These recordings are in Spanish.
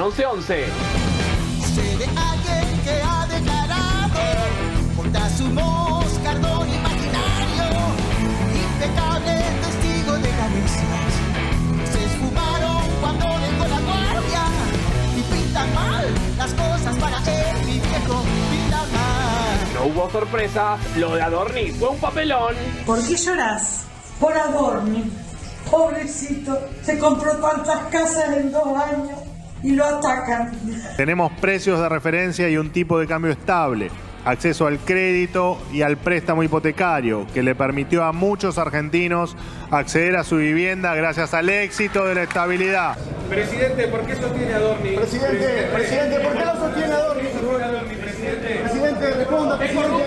1111. Sé de alguien que ha declarado contra su moscardón imaginario, impecable testigo de cabezas. Se esfumaron cuando dejó la guardia y pintan mal las cosas para él, mi viejo, pintan mal. No hubo sorpresas, lo de Adorni fue un papelón. ¿Por qué llorás? Por Adorni. Pobrecito, se compró tantas casas en 2 años y lo atacan. Tenemos precios de referencia y un tipo de cambio estable, acceso al crédito y al préstamo hipotecario, que le permitió a muchos argentinos acceder a su vivienda gracias al éxito de la estabilidad. Presidente, ¿por qué sostiene a Adorni? Presidente, ¿por qué lo sostiene Adorni? Presidente, responda, presidente.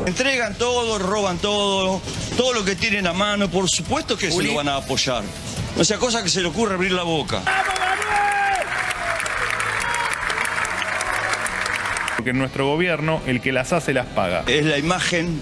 Entregan todo, roban todo lo que tienen a mano, por supuesto que se lo van a apoyar. No sea cosa que se le ocurra abrir la boca. Porque en nuestro gobierno el que las hace las paga. Es la imagen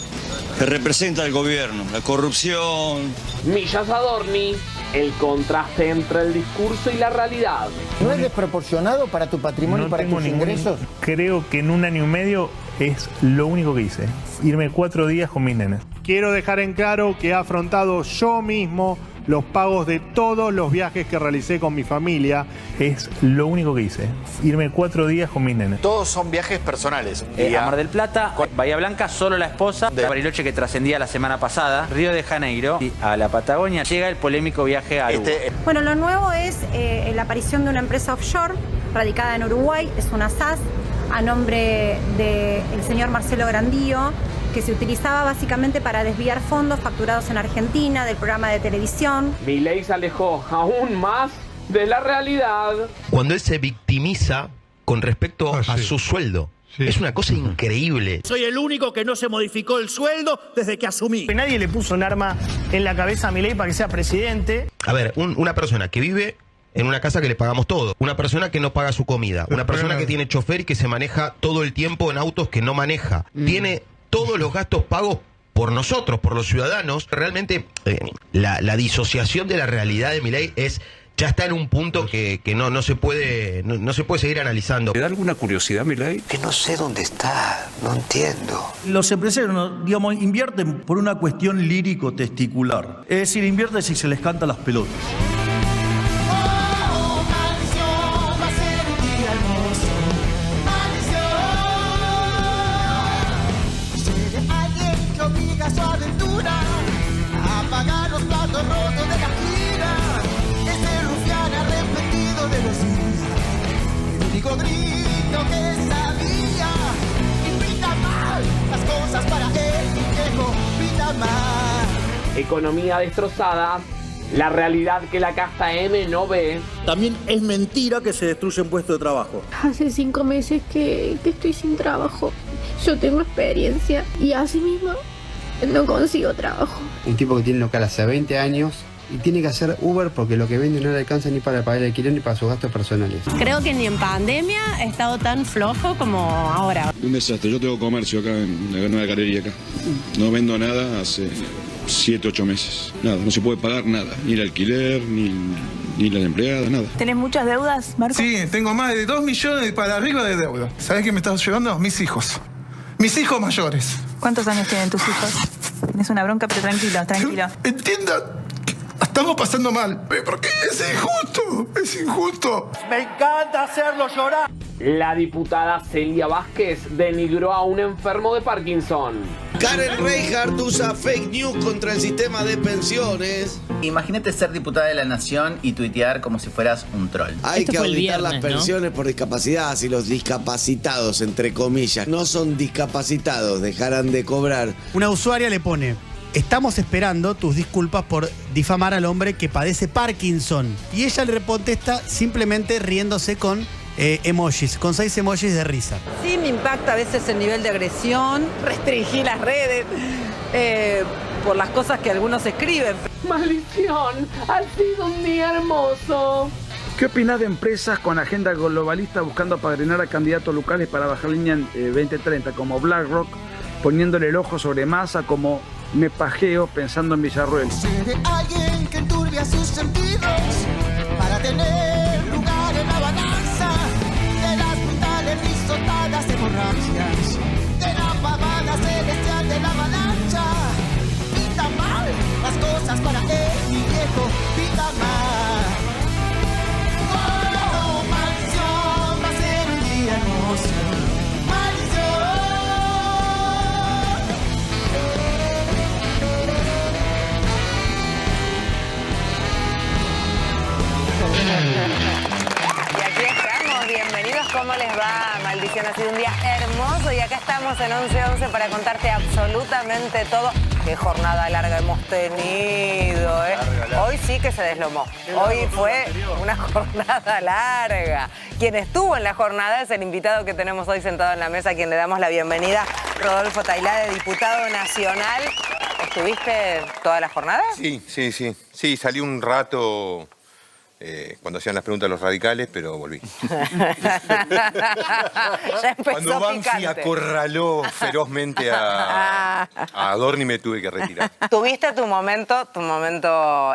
que representa el gobierno, la corrupción. Millas Adorni, el contraste entre el discurso y la realidad. ¿No es desproporcionado para tu patrimonio y para tus ingresos? Creo que en 1 año y medio es lo único que hice. Irme 4 días con mis nenes. Quiero dejar en claro que he afrontado yo mismo los pagos de todos los viajes que realicé con mi familia. Es lo único que hice. Irme 4 días con mis nenes. Todos son viajes personales. A Mar del Plata, Bahía Blanca, solo la esposa, de Bariloche que trascendía la semana pasada, Río de Janeiro, y a la Patagonia llega el polémico viaje a Aruba. Bueno, lo nuevo es la aparición de una empresa offshore radicada en Uruguay, es una SAS, a nombre del señor Marcelo Grandío, que se utilizaba básicamente para desviar fondos facturados en Argentina del programa de televisión. Milei se alejó aún más de la realidad. Cuando él se victimiza con respecto a su sueldo. Es una cosa increíble. Soy el único que no se modificó el sueldo desde que asumí. Nadie le puso un arma en la cabeza a Milei para que sea presidente. A ver, una persona que vive en una casa que le pagamos todo, una persona que no paga su comida, una persona que tiene chofer y que se maneja todo el tiempo en autos que no maneja, tiene todos los gastos pagos por nosotros, por los ciudadanos. Realmente la disociación de la realidad de Milei ya está en un punto que no se puede seguir analizando. ¿Te da alguna curiosidad, Milei? Que no sé dónde está, no entiendo. Los empresarios, digamos, invierten por una cuestión lírico-testicular. Es decir, invierten si se les canta las pelotas. Su aventura a pagar los platos rotos de la gira. Ese rufián arrepentido de los días, el único grito que sabía. Y pinta mal las cosas para él, mi viejo, pinta mal. Economía destrozada, la realidad que la casta M no ve. También es mentira que se destruyen puestos de trabajo. Hace 5 meses que estoy sin trabajo. Yo tengo experiencia y así mismo no consigo trabajo. Un tipo que tiene local hace 20 años y tiene que hacer Uber porque lo que vende no le alcanza ni para pagar el alquiler ni para sus gastos personales. Creo que ni en pandemia he estado tan flojo como ahora. Un desastre. Yo tengo comercio acá en la Nueva Galería acá. No vendo nada hace 7, 8 meses. Nada, no se puede pagar nada. Ni el alquiler, ni la empleada, nada. ¿Tenés muchas deudas, Marco? Sí, tengo más de 2 millones para arriba de deuda. ¿Sabés qué me estás llevando? Mis hijos. Mis hijos mayores. ¿Cuántos años tienen tus hijos? Tienes una bronca, pero tranquilo. Entienda, estamos pasando mal. ¿Por qué? Es injusto, es injusto. Me encanta hacerlo llorar. La diputada Celia Vázquez denigró a un enfermo de Parkinson. Karen Reinhardt usa fake news contra el sistema de pensiones. Imagínate ser diputada de la Nación y tuitear como si fueras un troll. Hay que auditar las pensiones por discapacidad. Si los discapacitados, entre comillas, no son discapacitados, dejarán de cobrar. Una usuaria le pone: estamos esperando tus disculpas por difamar al hombre que padece Parkinson. Y ella le contesta simplemente riéndose con emojis, con 6 emojis de risa. Sí, me impacta a veces el nivel de agresión. Restringí las redes por las cosas que algunos escriben. ¡Maldición! ¡Ha sido un día hermoso! ¿Qué opinás de empresas con agenda globalista buscando apadrinar a candidatos locales para bajar línea en 2030, como BlackRock, poniéndole el ojo sobre Massa, como Me Pajeo pensando en Villarroel? Sé de alguien que enturbia sus sentidos para para tener lugar en la balanza de las brutales risotadas hemorragias, de la pavada celestial de la avalancha. Pinta mal las cosas para él, mi viejo, pinta mal. Oh, maldición, va a ser un día hermoso. Y aquí estamos, bienvenidos, ¿cómo les va? Maldición, ha sido un día hermoso y acá estamos en 11-11 para contarte absolutamente todo. Qué jornada larga hemos tenido, ¿eh? Hoy sí que se deslomó. Hoy fue una jornada larga. Quien estuvo en la jornada es el invitado que tenemos hoy sentado en la mesa, a quien le damos la bienvenida, Rodolfo Tailade, diputado nacional. ¿Estuviste toda la jornada? Sí. Sí, salí un rato cuando hacían las preguntas los radicales, pero volví. Ya empezó Cuando Banfi picante. acorraló ferozmente a Adorni, me tuve que retirar. Tuviste tu momento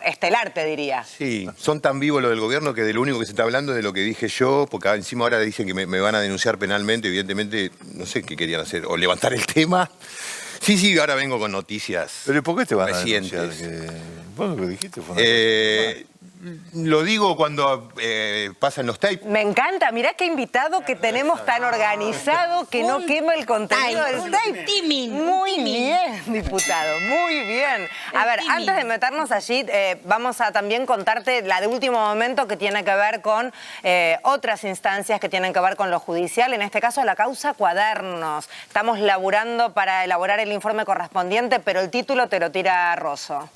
estelar, te diría. Sí, son tan vivos lo del gobierno que de lo único que se está hablando es de lo que dije yo, porque encima ahora dicen que me van a denunciar penalmente, evidentemente, no sé qué querían hacer, o levantar el tema. Sí, ahora vengo con noticias. ¿Pero por qué te van recientes. a denunciar? Vos lo que dijiste fue una cosa. Lo digo cuando pasan los tapes. Me encanta, mirá qué invitado que tenemos tan organizado que no quema el contenido del tape. Muy bien, diputado, muy bien. A ver, antes de meternos allí, vamos a también contarte la de último momento que tiene que ver con otras instancias que tienen que ver con lo judicial, en este caso la causa Cuadernos. Estamos laburando para elaborar el informe correspondiente, pero el título te lo tira Rosso.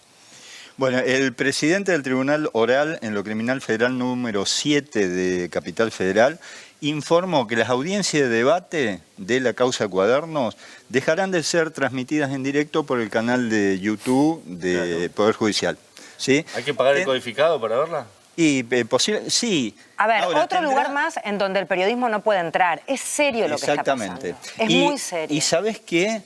Bueno, el presidente del Tribunal Oral en lo Criminal Federal número 7 de Capital Federal informó que las audiencias de debate de la causa Cuadernos dejarán de ser transmitidas en directo por el canal de YouTube de Poder Judicial. ¿Sí? ¿Hay que pagar el codificado para verla? Y posible, sí. A ver, Ahora, otro lugar más en donde el periodismo no puede entrar. Es serio lo que está pasando. Exactamente. Es muy serio. Y ¿sabes qué?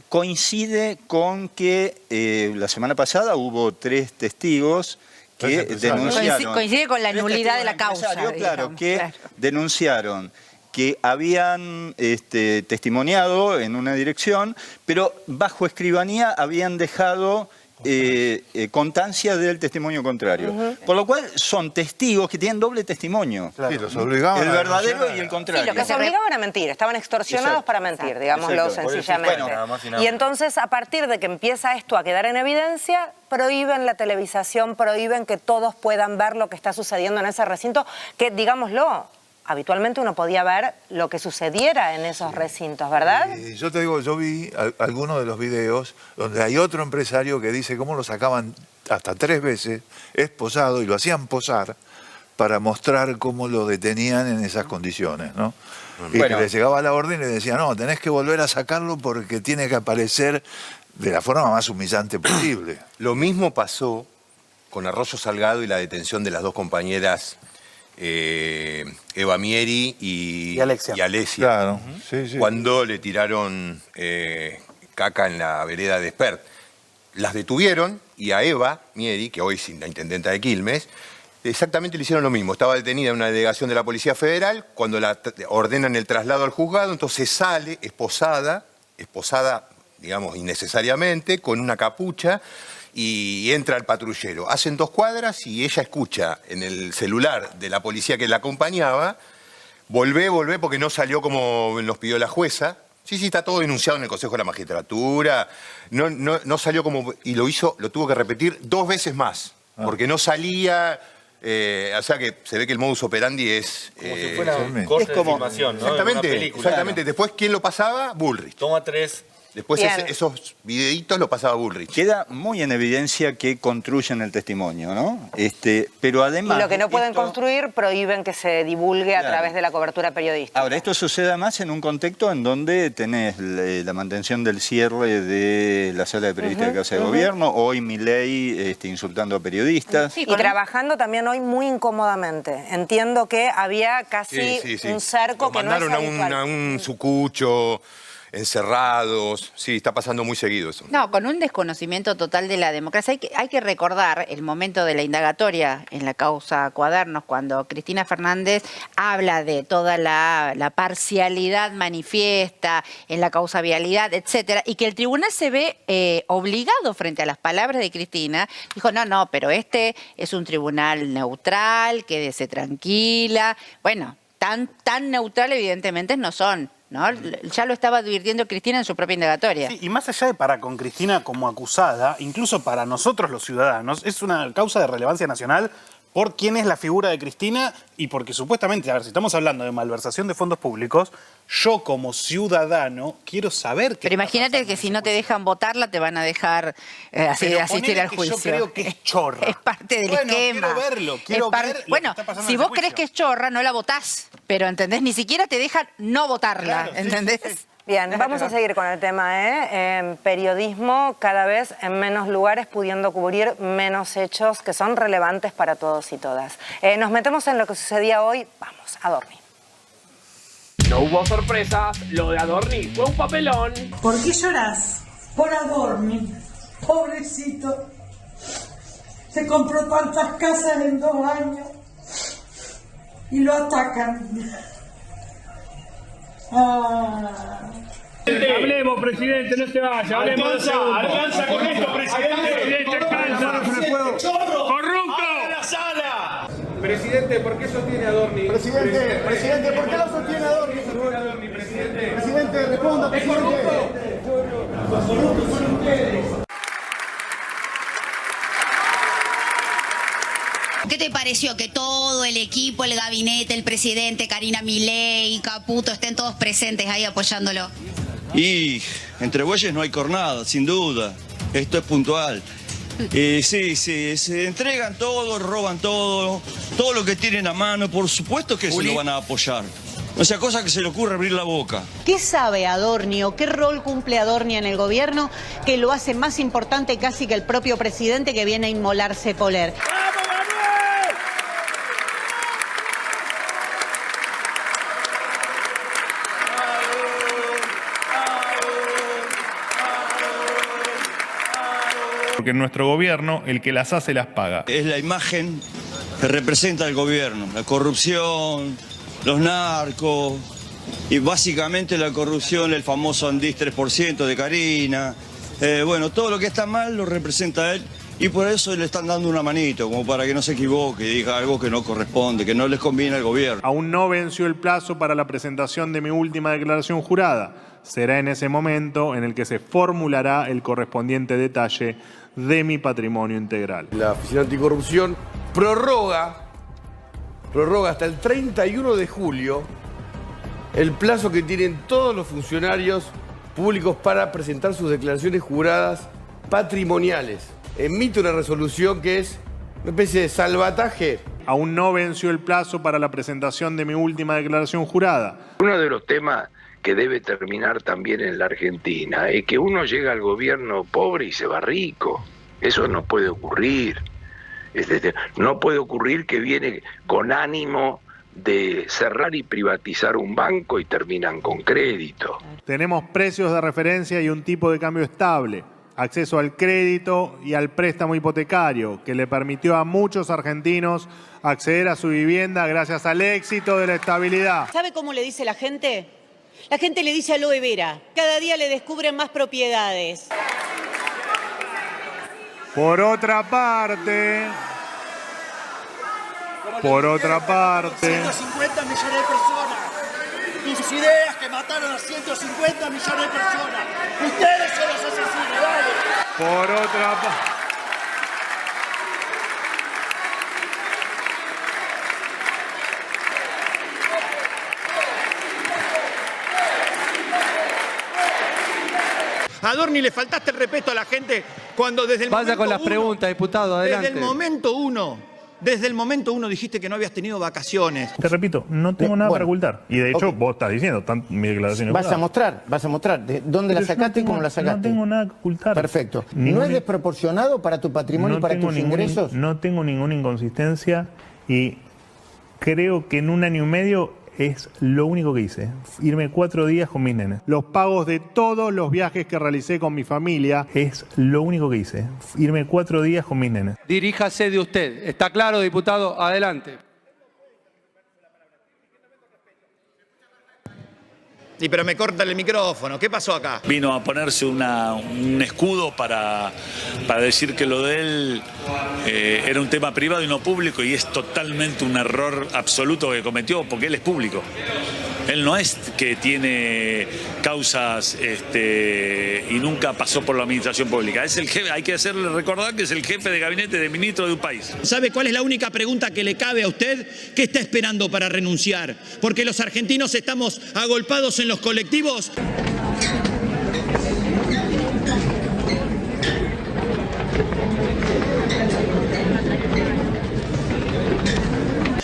Coincide con que la semana pasada hubo 3 testigos que denunciaron. Coincide con la nulidad de la causa. Claro, denunciaron que habían testimoniado en una dirección, pero bajo escribanía habían dejado constancia del testimonio contrario. Por lo cual son testigos que tienen doble testimonio. Sí, los obligaban el verdadero y el contrario. Sí, lo que se obligaban a mentir, estaban extorsionados para mentir, digámoslo sencillamente. Y entonces, a partir de que empieza esto a quedar en evidencia, prohíben la televisación, prohíben que todos puedan ver lo que está sucediendo en ese recinto, que, digámoslo, habitualmente uno podía ver lo que sucediera en esos recintos, ¿verdad? Yo te digo, yo vi algunos de los videos donde hay otro empresario que dice cómo lo sacaban hasta 3 veces esposado y lo hacían posar para mostrar cómo lo detenían en esas condiciones, ¿no? Y que le llegaba la orden y le decía, no, tenés que volver a sacarlo porque tiene que aparecer de la forma más humillante posible. Lo mismo pasó con Arroyo Salgado y la detención de las 2 compañeras Eva Mieri y Alexia. Claro, cuando le tiraron caca en la vereda de Espert. Las detuvieron y a Eva Mieri, que hoy es la intendenta de Quilmes, exactamente le hicieron lo mismo. Estaba detenida en una delegación de la Policía Federal, cuando la ordenan el traslado al juzgado, entonces sale esposada, digamos, innecesariamente, con una capucha, y entra el patrullero. Hacen 2 cuadras y ella escucha en el celular de la policía que la acompañaba, volvé, porque no salió como nos pidió la jueza. Sí, está todo denunciado en el Consejo de la Magistratura. No salió como... Y lo tuvo que repetir 2 veces más, porque no salía... o sea que se ve que el modus operandi es... Como si fuera un corte de filmación, ¿no? Exactamente. Después, ¿quién lo pasaba? Bullrich. Toma 3... Después esos videitos lo pasaba Bullrich. Queda muy en evidencia que construyen el testimonio, ¿no? Pero además... Y lo que no pueden construir, prohíben que se divulgue a través de la cobertura periodística. Ahora, esto sucede además en un contexto en donde tenés la mantención del cierre de la sala de periodistas de Casa de Gobierno, hoy Milei insultando a periodistas. Y trabajando también hoy muy incómodamente. Entiendo que había casi un cerco que no es habitual. Mandaron a un sucucho... encerrados. Sí, está pasando muy seguido eso. No, con un desconocimiento total de la democracia. Hay que recordar el momento de la indagatoria en la causa Cuadernos, cuando Cristina Fernández habla de toda la parcialidad manifiesta en la causa Vialidad, etcétera, y que el tribunal se ve obligado frente a las palabras de Cristina. Dijo, no, pero este es un tribunal neutral, quédese tranquila. Bueno, tan neutral evidentemente no son, ¿no? Ya lo estaba advirtiendo Cristina en su propia indagatoria. Sí, y más allá de para con Cristina como acusada, incluso para nosotros los ciudadanos, es una causa de relevancia nacional por quién es la figura de Cristina y porque supuestamente, a ver, si estamos hablando de malversación de fondos públicos, yo como ciudadano quiero saber qué. Pero imagínate que si no te dejan votarla, te van a dejar asistir al juicio. Yo creo que es chorra. Es parte del esquema. Quiero ver lo que está pasando si en vos ese crees juicio. que es chorra, no la votás. Pero, ¿entendés? Ni siquiera te dejan no votarla, Claro, ¿entendés? Sí. Bien, vamos a seguir con el tema, periodismo cada vez en menos lugares, pudiendo cubrir menos hechos que son relevantes para todos y todas. Nos metemos en lo que sucedía hoy. Vamos, Adorni. No hubo sorpresas, lo de Adorni fue un papelón. ¿Por qué llorás? Por Adorni. Pobrecito. Se compró tantas casas en 2 años y lo atacan. Hablemos, presidente, no se vaya. Alcanza con esto, presidente. Alcanza. ¡Corrupto! ¡A la sala! Presidente, ¿por qué sostiene a Adorni? Presidente, ¿por qué lo sostiene Adorni? Presidente, responda, presidente. Los corruptos son ustedes. ¿Qué te pareció que todo el equipo, el gabinete, el presidente, Karina Milei, Caputo, estén todos presentes ahí apoyándolo? Y entre bueyes no hay cornada, sin duda. Esto es puntual. Sí, se entregan todo, roban todo lo que tienen a mano, por supuesto que se lo van a apoyar. No sea cosa que se le ocurra abrir la boca. ¿Qué sabe Adorni o qué rol cumple Adorni en el gobierno que lo hace más importante casi que el propio presidente que viene a inmolarse por él? Porque en nuestro gobierno el que las hace las paga. Es la imagen que representa el gobierno, la corrupción, los narcos y básicamente la corrupción, el famoso Andís 3% de Karina. Bueno, todo lo que está mal lo representa él y por eso le están dando una manito, como para que no se equivoque y diga algo que no corresponde, que no les conviene al gobierno. Aún no venció el plazo para la presentación de mi última declaración jurada. Será en ese momento en el que se formulará el correspondiente detalle de mi patrimonio integral. La Oficina Anticorrupción prorroga hasta el 31 de julio el plazo que tienen todos los funcionarios públicos para presentar sus declaraciones juradas patrimoniales. Emite una resolución que es una especie de salvataje. Aún no venció el plazo para la presentación de mi última declaración jurada. Uno de los temas que debe terminar también en la Argentina es que uno llega al gobierno pobre y se va rico. Eso no puede ocurrir. No puede ocurrir que viene con ánimo de cerrar y privatizar un banco y terminan con crédito. Tenemos precios de referencia y un tipo de cambio estable, acceso al crédito y al préstamo hipotecario, que le permitió a muchos argentinos acceder a su vivienda gracias al éxito de la estabilidad. ¿Sabe cómo le dice la gente? La gente le dice aloe vera. Cada día le descubren más propiedades. Por otra parte... 150 millones de personas. Tus ideas que mataron a 150 millones de personas. Ustedes son los asesinos, dale. Por otra parte... A Adorni le faltaste el respeto a la gente cuando desde el Vaya con las preguntas, diputado, adelante. Desde el momento uno dijiste que no habías tenido vacaciones. Te repito, no tengo nada para ocultar. Y de hecho, vos estás diciendo, mi declaración es Vas a mostrar. ¿De dónde la sacaste y cómo la sacaste? No tengo nada que ocultar. Perfecto. ¿No es desproporcionado para tu patrimonio y para tus ingresos? No tengo ninguna inconsistencia y creo que en 1 año y medio Es lo único que hice. Irme 4 días con mis nenes. Los pagos de todos los viajes que realicé con mi familia. Es lo único que hice. Irme 4 días con mis nenes. Diríjase de usted. ¿Está claro, diputado? Adelante. Sí, pero me corta el micrófono. ¿Qué pasó acá? Vino a ponerse un escudo para decir que lo de él era un tema privado y no público, y es totalmente un error absoluto que cometió, porque él es público. Él no es que tiene causas y nunca pasó por la administración pública. Es el jefe, hay que hacerle recordar que es el jefe de gabinete de ministro de un país. ¿Sabe cuál es la única pregunta que le cabe a usted? ¿Qué está esperando para renunciar? Porque los argentinos estamos agolpados en los colectivos.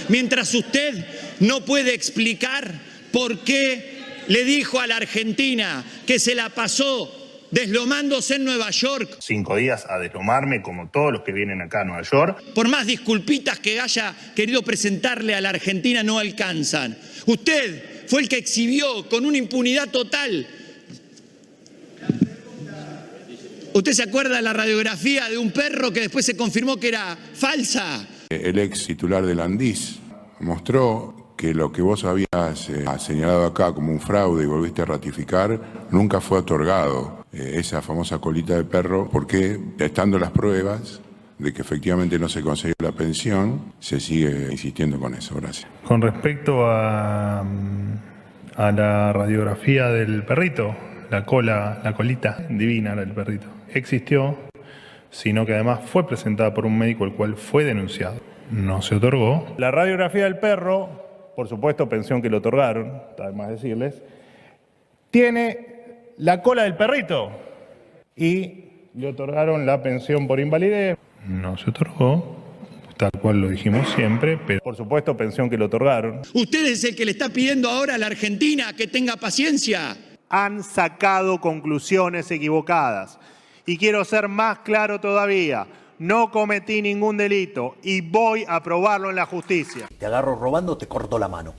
Mientras usted no puede explicar por qué le dijo a la Argentina que se la pasó deslomándose en Nueva York. 5 días a deslomarme como todos los que vienen acá a Nueva York. Por más disculpitas que haya querido presentarle a la Argentina, no alcanzan. Usted fue el que exhibió con una impunidad total. ¿Usted se acuerda de la radiografía de un perro que después se confirmó que era falsa? El ex titular del Andis mostró que lo que vos habías señalado acá como un fraude y volviste a ratificar, nunca fue otorgado, esa famosa colita de perro, porque estando las pruebas de que efectivamente no se consiguió la pensión, se sigue insistiendo con eso. Gracias. Con respecto a la radiografía del perrito, la colita divina del perrito, existió, sino que además fue presentada por un médico el cual fue denunciado. No se otorgó. La radiografía del perro, por supuesto, pensión que le otorgaron, además decirles, tiene la cola del perrito y le otorgaron la pensión por invalidez. No se otorgó, tal cual lo dijimos siempre, pero por supuesto, pensión que le otorgaron. Usted es el que le está pidiendo ahora a la Argentina que tenga paciencia. Han sacado conclusiones equivocadas. Y quiero ser más claro todavía. No cometí ningún delito y voy a probarlo en la justicia. Te agarro robando, te corto la mano.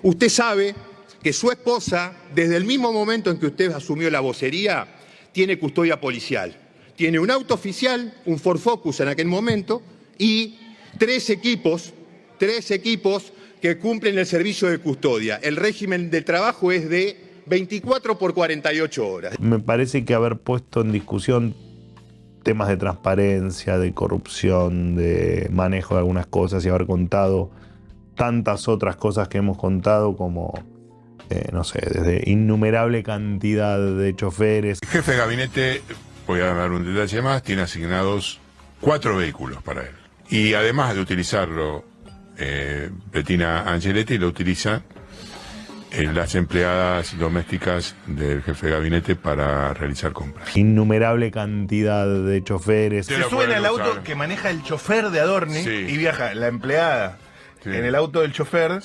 Usted sabe que su esposa, desde el mismo momento en que usted asumió la vocería, tiene custodia policial. Tiene un auto oficial, un Ford Focus en aquel momento, y 3 equipos que cumplen el servicio de custodia. El régimen de trabajo es de 24 por 48 horas. Me parece que haber puesto en discusión temas de transparencia, de corrupción, de manejo de algunas cosas y haber contado tantas otras cosas que hemos contado como, no sé, desde innumerable cantidad de choferes. El jefe de gabinete, voy a dar un detalle más, tiene asignados 4 vehículos para él. Y además de utilizarlo, Bettina Angeletti lo utiliza las empleadas domésticas del jefe de gabinete para realizar compras. Innumerable cantidad de choferes. Se suben al auto que maneja el chofer de Adorni y viaja la empleada en el auto del chofer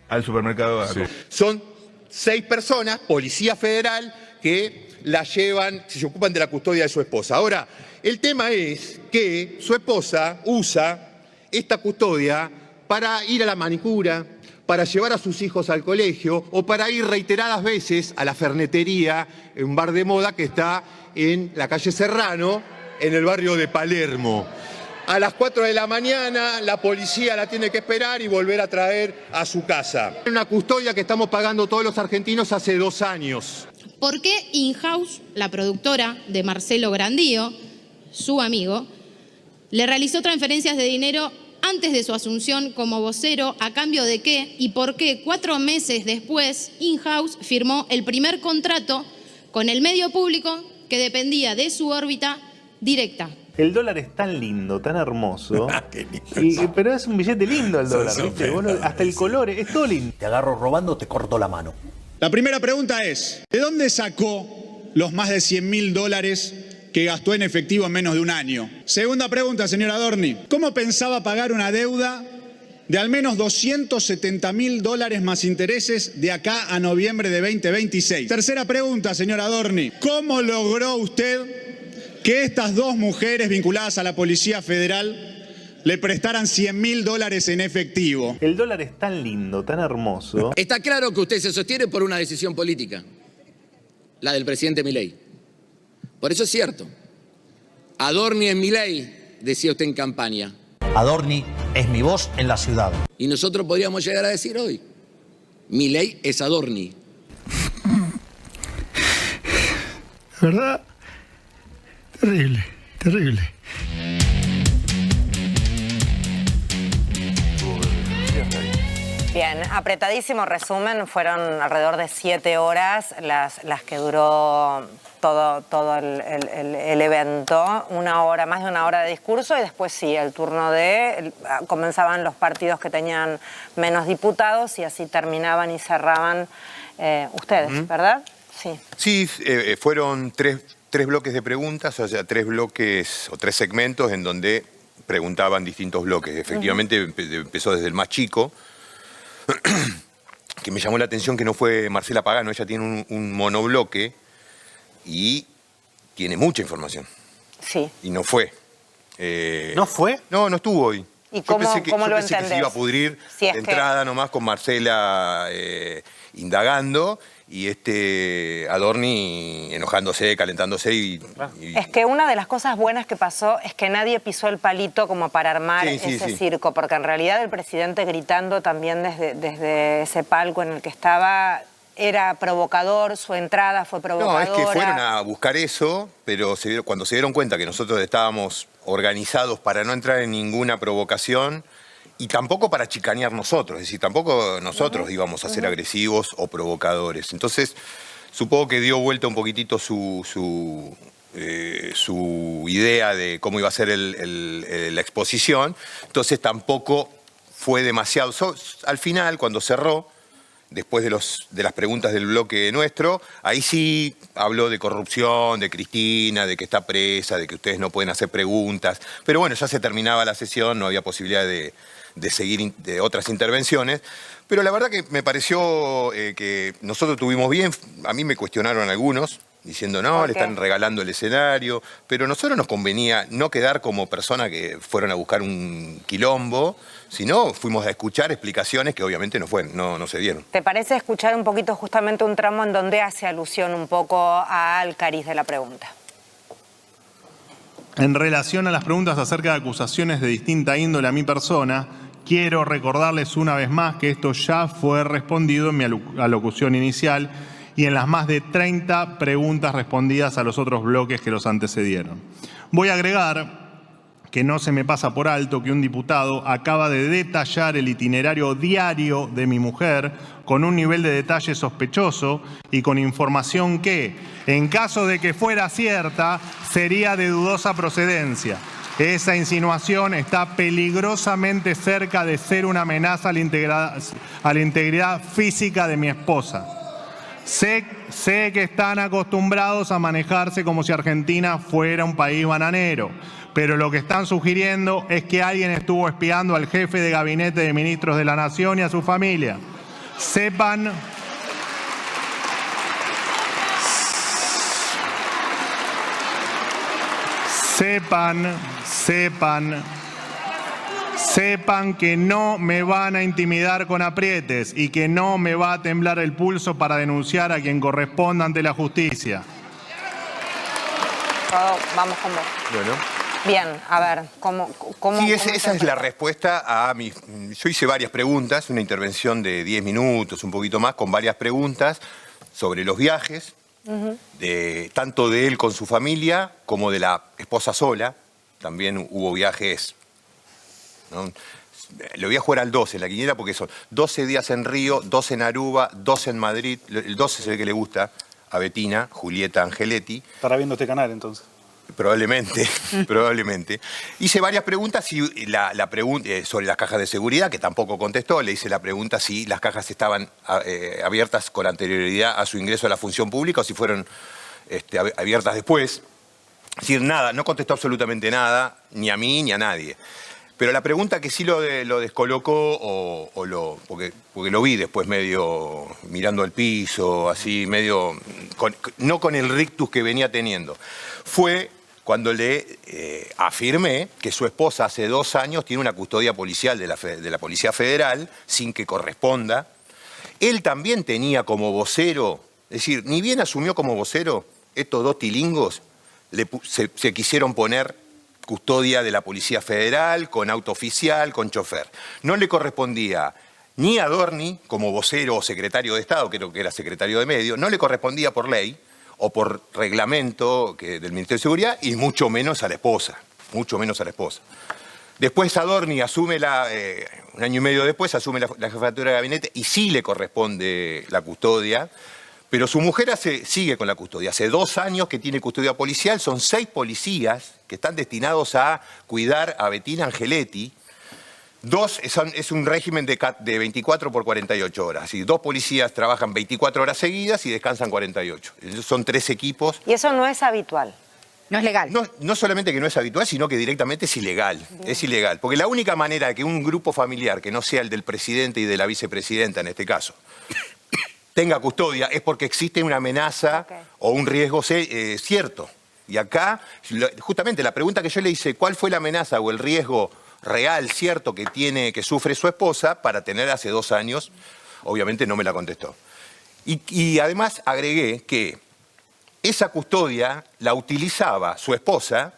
al supermercado. Son 6 personas, Policía Federal, que la llevan, se ocupan de la custodia de su esposa. Ahora, el tema es que su esposa usa esta custodia para ir a la manicura, para llevar a sus hijos al colegio o para ir reiteradas veces a la fernetería, un bar de moda que está en la calle Serrano, en el barrio de Palermo. A las 4 de la mañana la policía la tiene que esperar y volver a traer a su casa. Una custodia que estamos pagando todos los argentinos hace 2 años. ¿Por qué Inhouse, la productora de Marcelo Grandío, su amigo, le realizó transferencias de dinero antes de su asunción como vocero, a cambio de qué y por qué 4 meses después Inhouse firmó el primer contrato con el medio público que dependía de su órbita directa? El dólar es tan lindo, tan hermoso, pero es un billete lindo el dólar, ¿viste? Hasta el color, es todo lindo. Te agarro robando, te corto la mano. La primera pregunta es, ¿de dónde sacó los más de $100.000 que gastó en efectivo en menos de un año? Segunda pregunta, señora Adorni. ¿Cómo pensaba pagar una deuda de al menos $270.000 más intereses de acá a noviembre de 2026? Tercera pregunta, señora Adorni. ¿Cómo logró usted que estas 2 mujeres vinculadas a la Policía Federal le prestaran $100.000 en efectivo. El dólar es tan lindo, tan hermoso. Está claro que usted se sostiene por una decisión política, la del presidente Milei. Por eso es cierto. Adorni es Milei, decía usted en campaña. Adorni es mi voz en la ciudad. Y nosotros podríamos llegar a decir hoy, Milei es Adorni. ¿Verdad? Terrible, terrible. Bien, apretadísimo resumen, fueron alrededor de 7 horas las que duró todo el evento, más de una hora de discurso y después sí, el turno comenzaban los partidos que tenían menos diputados y así terminaban y cerraban ustedes, ¿verdad? Sí. Sí, fueron tres bloques de preguntas, o sea, 3 bloques o 3 segmentos en donde preguntaban distintos bloques. Efectivamente empezó desde el más chico, que me llamó la atención que no fue Marcela Pagano, ella tiene un monobloque y tiene mucha información. Sí. Y no fue. ¿No fue? No estuvo hoy. ¿Y cómo lo pensé que se iba a pudrir si es de entrada nomás con Marcela indagando y Adorni enojándose, calentándose y... Es que una de las cosas buenas que pasó es que nadie pisó el palito como para armar ese circo, porque en realidad el presidente gritando también desde ese palco en el que estaba era provocador, su entrada fue provocadora. No, es que fueron a buscar eso, pero cuando se dieron cuenta que nosotros estábamos organizados para no entrar en ninguna provocación y tampoco para chicanear nosotros, es decir, tampoco nosotros íbamos a ser agresivos o provocadores. Entonces, supongo que dio vuelta un poquitito su idea de cómo iba a ser la exposición, entonces tampoco fue demasiado. Al final, cuando cerró, después de las preguntas del bloque nuestro, ahí sí habló de corrupción, de Cristina, de que está presa, de que ustedes no pueden hacer preguntas. Pero bueno, ya se terminaba la sesión, no había posibilidad de seguir de otras intervenciones. Pero la verdad que me pareció que nosotros tuvimos bien. A mí me cuestionaron algunos, diciendo no, le están regalando el escenario. Pero a nosotros nos convenía no quedar como personas que fueron a buscar un quilombo, sino fuimos a escuchar explicaciones que obviamente no se dieron. ¿Te parece escuchar un poquito justamente un tramo en donde hace alusión un poco al cariz de la pregunta? En relación a las preguntas acerca de acusaciones de distinta índole a mi persona, quiero recordarles una vez más que esto ya fue respondido en mi alocución inicial y en las más de 30 preguntas respondidas a los otros bloques que los antecedieron. Voy a agregar que no se me pasa por alto que un diputado acaba de detallar el itinerario diario de mi mujer con un nivel de detalle sospechoso y con información que, en caso de que fuera cierta, sería de dudosa procedencia. Esa insinuación está peligrosamente cerca de ser una amenaza a la integridad física de mi esposa. Sé que están acostumbrados a manejarse como si Argentina fuera un país bananero, pero lo que están sugiriendo es que alguien estuvo espiando al jefe de gabinete de ministros de la Nación y a su familia. Sepan que no me van a intimidar con aprietes y que no me va a temblar el pulso para denunciar a quien corresponda ante la justicia. Vamos con vos. Bueno. Bien, a ver, ¿cómo sí, esa es la respuesta a mi... Yo hice varias preguntas, una intervención de 10 minutos, un poquito más, con varias preguntas sobre los viajes, tanto de él con su familia como de la esposa sola. También hubo viajes, ¿no? Le voy a jugar al 12 en la quiniela porque son 12 días en Río, 12 en Aruba, 12 en Madrid. El 12 se ve que le gusta a Bettina, Julieta Angeletti. ¿Estará viendo este canal entonces? Probablemente, probablemente. Hice varias preguntas y la pregunta sobre las cajas de seguridad, que tampoco contestó. Le hice la pregunta si las cajas estaban abiertas con anterioridad a su ingreso a la función pública o si fueron abiertas después. Es decir, nada, no contestó absolutamente nada, ni a mí ni a nadie. Pero la pregunta que sí lo descolocó, porque lo vi después medio mirando al piso, así medio, no con el rictus que venía teniendo, fue cuando le afirmé que su esposa hace 2 años tiene una custodia policial de la Policía Federal sin que corresponda. Él también tenía como vocero, es decir, ni bien asumió como vocero, estos 2 tilingos se quisieron poner custodia de la Policía Federal, con auto oficial, con chofer. No le correspondía ni a Adorni, como vocero o secretario de Estado, creo que era secretario de Medio, no le correspondía por ley o por reglamento del Ministerio de Seguridad, y mucho menos a la esposa, mucho menos a la esposa. Después Adorni asume un año y medio después, asume la jefatura de gabinete y sí le corresponde la custodia, pero su mujer sigue con la custodia. Hace 2 años que tiene custodia policial, son 6 policías que están destinados a cuidar a Bettina Angeletti. 2 es un régimen de 24 por 48 horas. Así, 2 policías trabajan 24 horas seguidas y descansan 48. Son 3 equipos. Y eso no es habitual. No es legal. No solamente que no es habitual, sino que directamente es ilegal. Es ilegal. Porque la única manera de que un grupo familiar, que no sea el del presidente y de la vicepresidenta en este caso, tenga custodia, es porque existe una amenaza o un riesgo cierto. Y acá, justamente la pregunta que yo le hice, ¿cuál fue la amenaza o el riesgo real, cierto, que sufre su esposa para tener hace 2 años? Obviamente no me la contestó. Y además agregué que esa custodia la utilizaba su esposa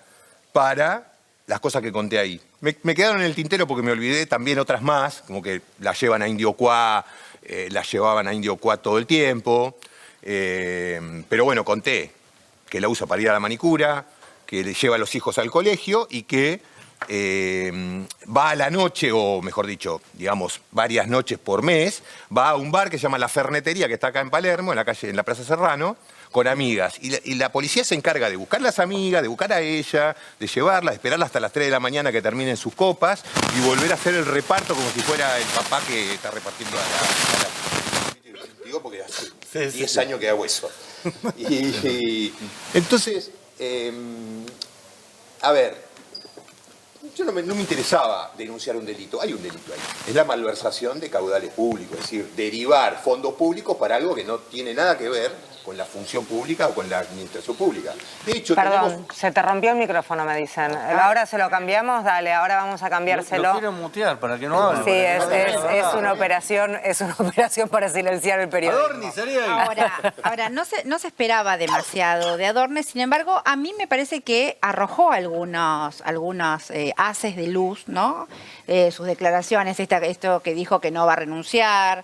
para las cosas que conté ahí. Me quedaron en el tintero porque me olvidé también otras más, como que la llevan a Indio Cuá, la llevaban a Indio Cuá todo el tiempo, pero bueno, conté que la usa para ir a la manicura, que le lleva a los hijos al colegio y que va a la noche, o mejor dicho, digamos, varias noches por mes, va a un bar que se llama La Fernetería, que está acá en Palermo, en la Plaza Serrano, con amigas. Y la policía se encarga de buscar las amigas, de buscar a ella, de llevarla, de esperarla hasta las 3 de la mañana que terminen sus copas y volver a hacer el reparto como si fuera el papá que está repartiendo a la... Digo porque hace 10 años que hago eso. Entonces, a ver, yo no me interesaba denunciar un delito. Hay un delito ahí. Es la malversación de caudales públicos, es decir, derivar fondos públicos para algo que no tiene nada que ver con la función pública o con la administración pública. De hecho, perdón, se te rompió el micrófono, me dicen. Ahora se lo cambiamos, dale, ahora vamos a cambiárselo. Lo quiero mutear para que no hable. Sí, es una operación para silenciar el periodismo. Adorni, sería ahí. Ahora no se esperaba demasiado de Adorni, sin embargo, a mí me parece que arrojó algunos haces de luz, ¿no? Sus declaraciones, esto que dijo que no va a renunciar,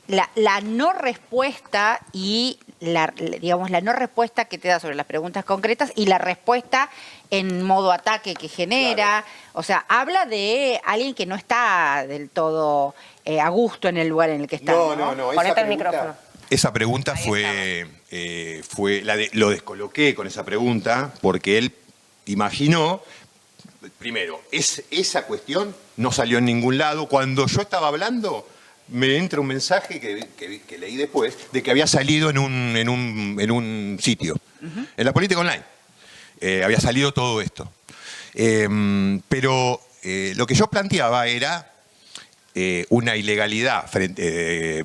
la no respuesta y la no respuesta que te da sobre las preguntas concretas y la respuesta en modo ataque que genera. Claro. O sea, habla de alguien que no está del todo a gusto en el lugar en el que está. No. Ponete el micrófono. Esa pregunta lo descoloqué con esa pregunta porque él imaginó. Primero, esa cuestión no salió en ningún lado. Cuando yo estaba hablando, me entra un mensaje que leí después de que había salido en un sitio, en la política online. Había salido todo esto. Pero lo que yo planteaba era una ilegalidad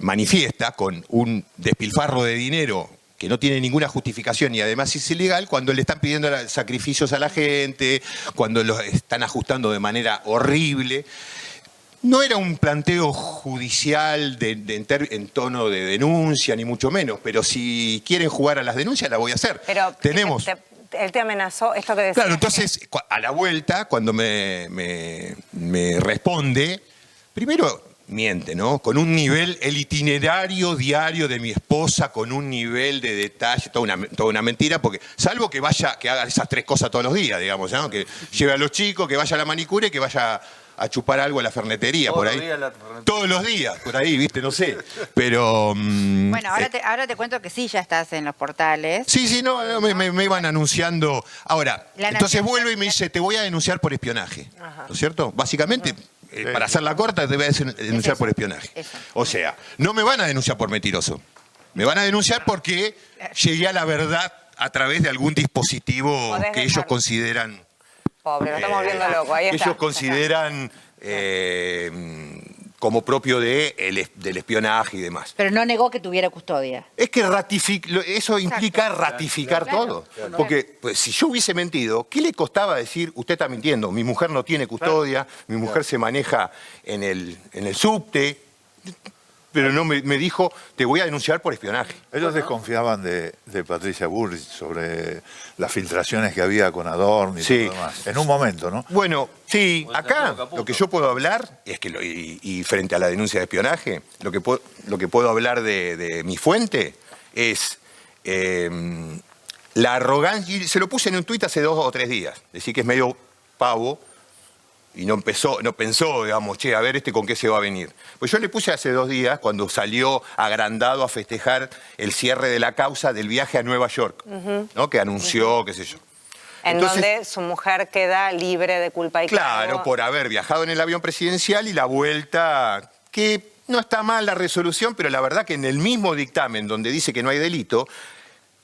manifiesta con un despilfarro de dinero que no tiene ninguna justificación y además es ilegal cuando le están pidiendo sacrificios a la gente, cuando los están ajustando de manera horrible. No era un planteo judicial en tono de denuncia, ni mucho menos, pero si quieren jugar a las denuncias, la voy a hacer. Pero tenemos... él te amenazó, esto que decía. Claro, entonces, a la vuelta, cuando me responde, primero miente, ¿no? Con un nivel, el itinerario diario de mi esposa, con un nivel de detalle, toda una mentira, porque salvo que haga esas 3 cosas todos los días, digamos, ¿no? Que lleve a los chicos, que vaya a la manicura y que vaya a chupar algo a la fernetería, por ahí. Todos los días, por ahí, ¿viste? No sé. Pero... bueno, ahora te cuento que sí, ya estás en los portales. Sí, no, me iban anunciando. Ahora, entonces vuelve y me dice, te voy a denunciar por espionaje. ¿No es cierto? Básicamente, para hacerla corta, te voy a denunciar por espionaje. O sea, no me van a denunciar por mentiroso. Me van a denunciar porque llegué a la verdad a través de algún dispositivo que ellos consideran... Pobre, lo estamos viendo loco. Ahí está. Ellos consideran como propio del espionaje y demás. Pero no negó que tuviera custodia. Es que eso implica ratificar todo. Porque pues, si yo hubiese mentido, ¿qué le costaba decir, usted está mintiendo, mi mujer no tiene custodia, mi mujer se maneja en el subte? Pero no me dijo, te voy a denunciar por espionaje. Ellos desconfiaban de Patricia Bullrich sobre las filtraciones que había con Adorni y todo lo demás. En un momento, ¿no? Bueno, sí, acá lo que yo puedo hablar, es que y frente a la denuncia de espionaje, lo que puedo hablar de mi fuente es la arrogancia, y se lo puse en un tuit hace 2 o 3 días, decir que es medio pavo, y no pensó, digamos, che, a ver con qué se va a venir. Pues yo le puse hace 2 días, cuando salió agrandado a festejar el cierre de la causa del viaje a Nueva York, ¿no? Que anunció, qué sé yo. Entonces, donde su mujer queda libre de culpa y claro, cargo. por haber viajado en el avión presidencial y la vuelta, que no está mal la resolución, pero la verdad que en el mismo dictamen donde dice que no hay delito,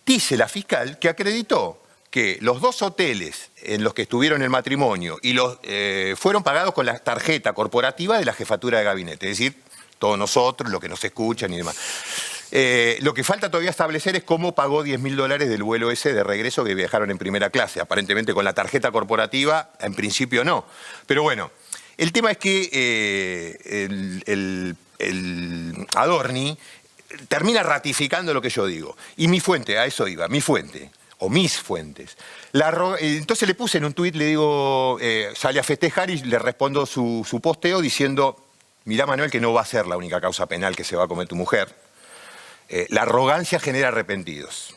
dice la fiscal que acreditó que los 2 hoteles en los que estuvieron el matrimonio y fueron pagados con la tarjeta corporativa de la jefatura de gabinete, es decir, todos nosotros, los que nos escuchan y demás. Lo que falta todavía establecer es cómo pagó $10.000 del vuelo ese de regreso que viajaron en primera clase. Aparentemente con la tarjeta corporativa, en principio no. Pero bueno, el tema es que el Adorni termina ratificando lo que yo digo. Y mi fuente, a eso iba, mi fuente, o mis fuentes. Entonces le puse en un tuit, le digo, sale a festejar y le respondo su posteo diciendo, mirá Manuel que no va a ser la única causa penal que se va a comer tu mujer. La arrogancia genera arrepentidos.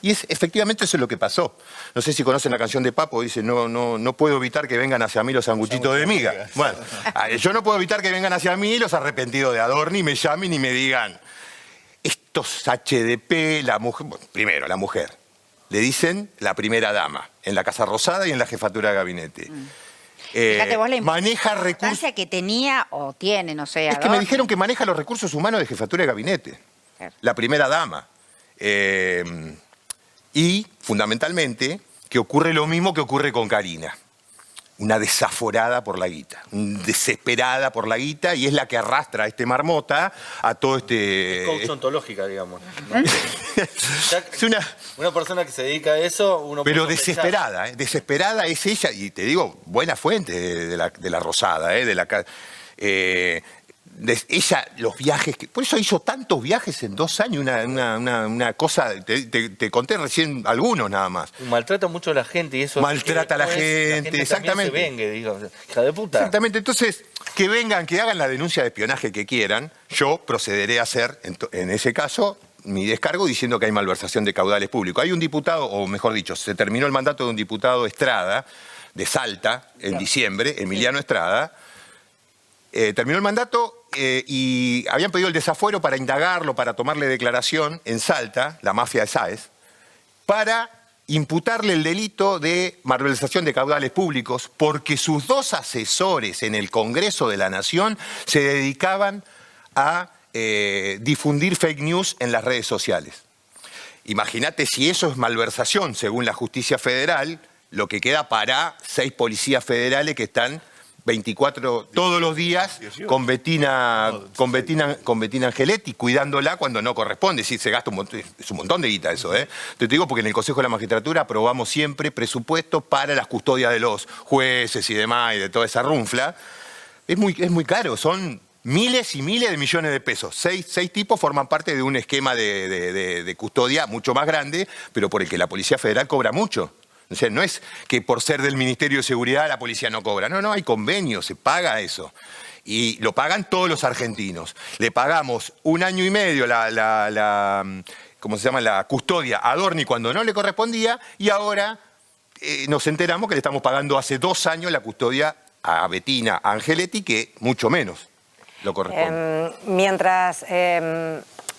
Y efectivamente eso es lo que pasó. No sé si conocen la canción de Papo, dice, no puedo evitar que vengan hacia mí los sanguchitos de miga. Bueno, yo no puedo evitar que vengan hacia mí los arrepentidos de Adorni, me llamen y me digan, estos HDP, la mujer, bueno, primero la mujer, le dicen la primera dama, en la Casa Rosada y en la jefatura de gabinete. Fíjate vos la maneja recursos que tenía o tiene, no sé. Es que me dijeron que maneja los recursos humanos de jefatura de gabinete. La primera dama. Y, fundamentalmente, que ocurre lo mismo que ocurre con Karina. Una desaforada por la guita, desesperada por la guita, y es la que arrastra a este marmota a todo este... Es coach ontológica, digamos. ¿No? Es una persona que se dedica a eso... Pero desesperada, desesperada es ella, y te digo, buena fuente de la Rosada, ella, los viajes, por eso hizo tantos viajes en 2 años, una cosa, te conté recién algunos nada más. Maltrata mucho a la gente y eso... Maltrata a la gente, exactamente. Se vengue, digo, hija de puta. Exactamente, entonces, que vengan, que hagan la denuncia de espionaje que quieran, yo procederé a hacer, en ese caso, mi descargo diciendo que hay malversación de caudales públicos. Hay un diputado, o mejor dicho, se terminó el mandato de un diputado Estrada, de Salta, en diciembre, Emiliano Estrada, terminó el mandato y habían pedido el desafuero para indagarlo, para tomarle declaración en Salta, la mafia de Sáez, para imputarle el delito de malversación de caudales públicos porque sus 2 asesores en el Congreso de la Nación se dedicaban a difundir fake news en las redes sociales. Imagínate si eso es malversación según la justicia federal, lo que queda para 6 policías federales que están 24 todos los días con Bettina Angeletti, cuidándola cuando no corresponde. Sí, se gasta es un montón de guita eso, Te digo porque en el Consejo de la Magistratura aprobamos siempre presupuestos para las custodias de los jueces y demás, y de toda esa runfla. Es muy caro, son miles y miles de millones de pesos. 6 tipos forman parte de un esquema de custodia mucho más grande, pero por el que la Policía Federal cobra mucho. O sea, no es que por ser del Ministerio de Seguridad la policía no cobra. No, hay convenios, se paga eso. Y lo pagan todos los argentinos. Le pagamos 1 año y medio ¿cómo se llama? La custodia a Adorni cuando no le correspondía, y ahora nos enteramos que le estamos pagando hace 2 años la custodia a Bettina Angeletti, que mucho menos lo corresponde. Mientras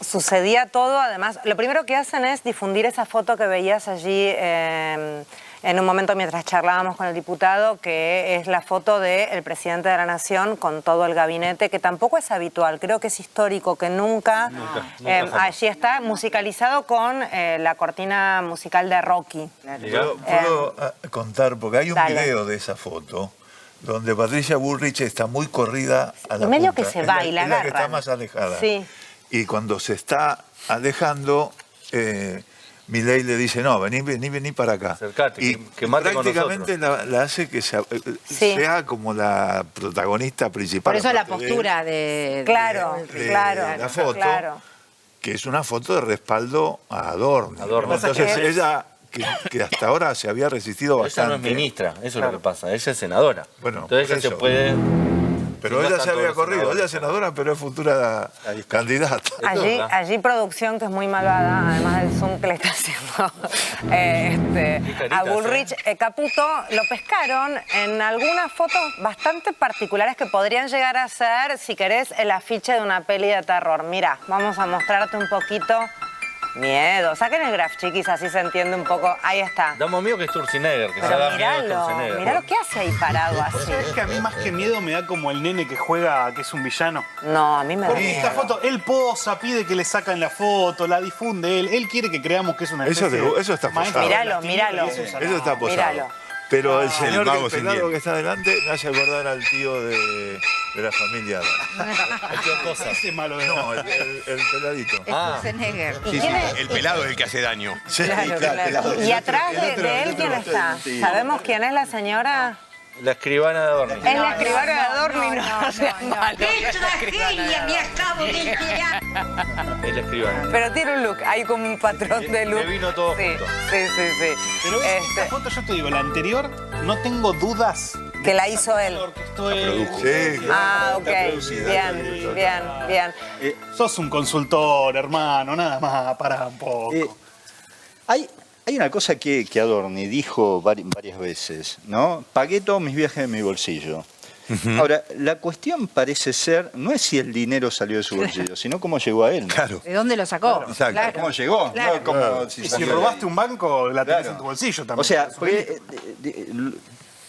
sucedía todo, además, lo primero que hacen es difundir esa foto que veías allí en un momento mientras charlábamos con el diputado, que es la foto del presidente de la Nación con todo el gabinete, que tampoco es habitual, creo que es histórico, que nunca allí está, musicalizado con la cortina musical de Rocky. ¿Puedo contar? Porque hay un video de esa foto donde Patricia Bullrich está muy corrida a la Y medio punta. que se va y la es la que agarran. está más alejada. Sí. Y cuando se está alejando, Milei le dice, no, vení para acá. Acercate, y que mate con prácticamente la hace que sea como la protagonista principal. Por eso la aparte postura de la foto, que es una foto de respaldo a Adorni. Entonces ella, que hasta ahora se había resistido bastante. Ella no es ministra, eso es lo que pasa, ella es senadora. Bueno, entonces ella se puede... Pero ella se había corrido, ella es senadora, pero es futura candidata. Allí producción, que es muy malvada, además del zoom que le está haciendo a Bullrich, Caputo, lo pescaron en algunas fotos bastante particulares que podrían llegar a ser, si querés, el afiche de una peli de terror. Mirá, vamos a mostrarte un poquito. Miedo. Saquen el graph, chiquis, así se entiende un poco. Ahí está. Damos miedo que es Sturzenegger, que se Pero da miedo a miralo, Sturzenegger. miralo, ¿qué hace ahí parado así? ¿Sabes que a mí más que miedo me da como el nene que juega, que es un villano? No, a mí me da Porque esta foto, él posa, pide que le sacan la foto, la difunde él quiere que creamos que es una especie Eso está posado. Míralo. Eso está posado. Míralo. Pero el señor mago que, sin pelado dientes. que está adelante me hace acordar al tío de la familia. El tío Cosa. Ese es malo de No, el peladito. Schwarzenegger. Sí, sí, el pelado es el que hace daño. Sí, Claro. Y atrás de él, ¿quién está? ¿Sabemos quién es la señora? La escribana de Adorni. Es la escribana de Adorni, no seas malo. ¡Qué tragedia me acabo de enterar! Es la escribana. Pero tiene un look, hay como un patrón de look. Le vino todo sí, junto. sí. Pero esta foto, yo te digo, la anterior, no tengo dudas. Que la hizo él. Esto es... Sí, Ah, ok. Bien. Sos un consultor, hermano, nada más, para un poco. Hay una cosa que Adorni dijo varias veces, ¿no? Pagué todos mis viajes de mi bolsillo. Ahora, la cuestión parece ser, no es si el dinero salió de su bolsillo, sino cómo llegó a él. Claro. ¿De dónde lo sacó? Exacto. Claro. ¿Cómo llegó? Claro. No como si Y si salió de robaste ahí. un banco, la tenés Claro. en tu bolsillo también. O sea,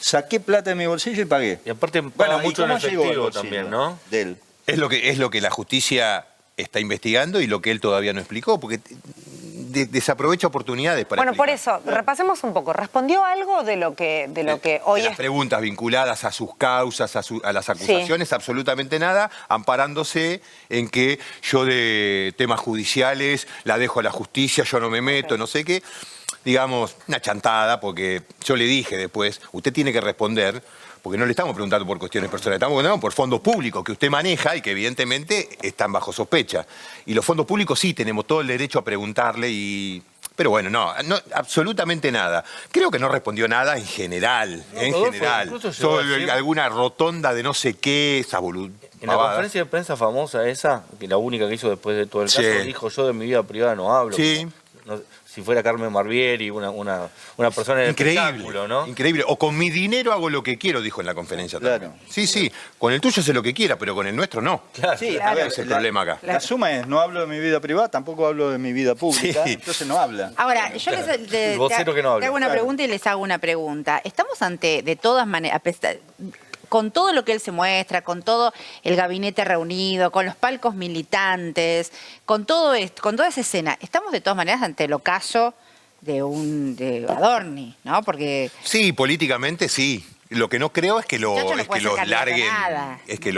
saqué plata de mi bolsillo y pagué. Y aparte Bueno, paga ¿y mucho en cómo llegó al efectivo bolsillo también, ¿no? de él? Es lo que la justicia está investigando y lo que él todavía no explicó, porque desaprovecha oportunidades para Bueno, por explicar. eso, repasemos un poco. ¿Respondió algo de lo que hoy De las preguntas vinculadas a sus causas, a las acusaciones, absolutamente nada, amparándose en que yo de temas judiciales la dejo a la justicia, yo no me meto, no sé qué. Digamos, una chantada, porque yo le dije después, usted tiene que responder, porque no le estamos preguntando por cuestiones personales, estamos preguntando por fondos públicos que usted maneja y que evidentemente están bajo sospecha. Y los fondos públicos sí tenemos todo el derecho a preguntarle pero bueno, no, absolutamente nada. Creo que no respondió nada en general, incluso llegó a decir- alguna rotonda de no sé qué, esa En la conferencia de prensa famosa esa, que la única que hizo después de todo el Sí. caso, dijo: yo de mi vida privada no hablo. Sí. No, si fuera Carmen Barbieri, una persona del espectáculo, ¿no? Increíble. O con mi dinero hago lo que quiero, dijo en la conferencia también. Sí, con el tuyo sé lo que quiera, pero con el nuestro no. Sí, a ver, ese es el problema acá. La suma es, no hablo de mi vida privada, tampoco hablo de mi vida pública, Sí. entonces no habla. Ahora, yo te hago una pregunta y les hago una pregunta. Estamos ante, de todas maneras, con todo lo que él se muestra, con todo el gabinete reunido, con los palcos militantes, con todo esto, con toda esa escena, estamos de todas maneras ante el ocaso de Adorni, ¿no? Porque Sí, políticamente sí. Lo que no creo es que lo, Chacho no es puede que lo ser candidato a larguen, nada. es que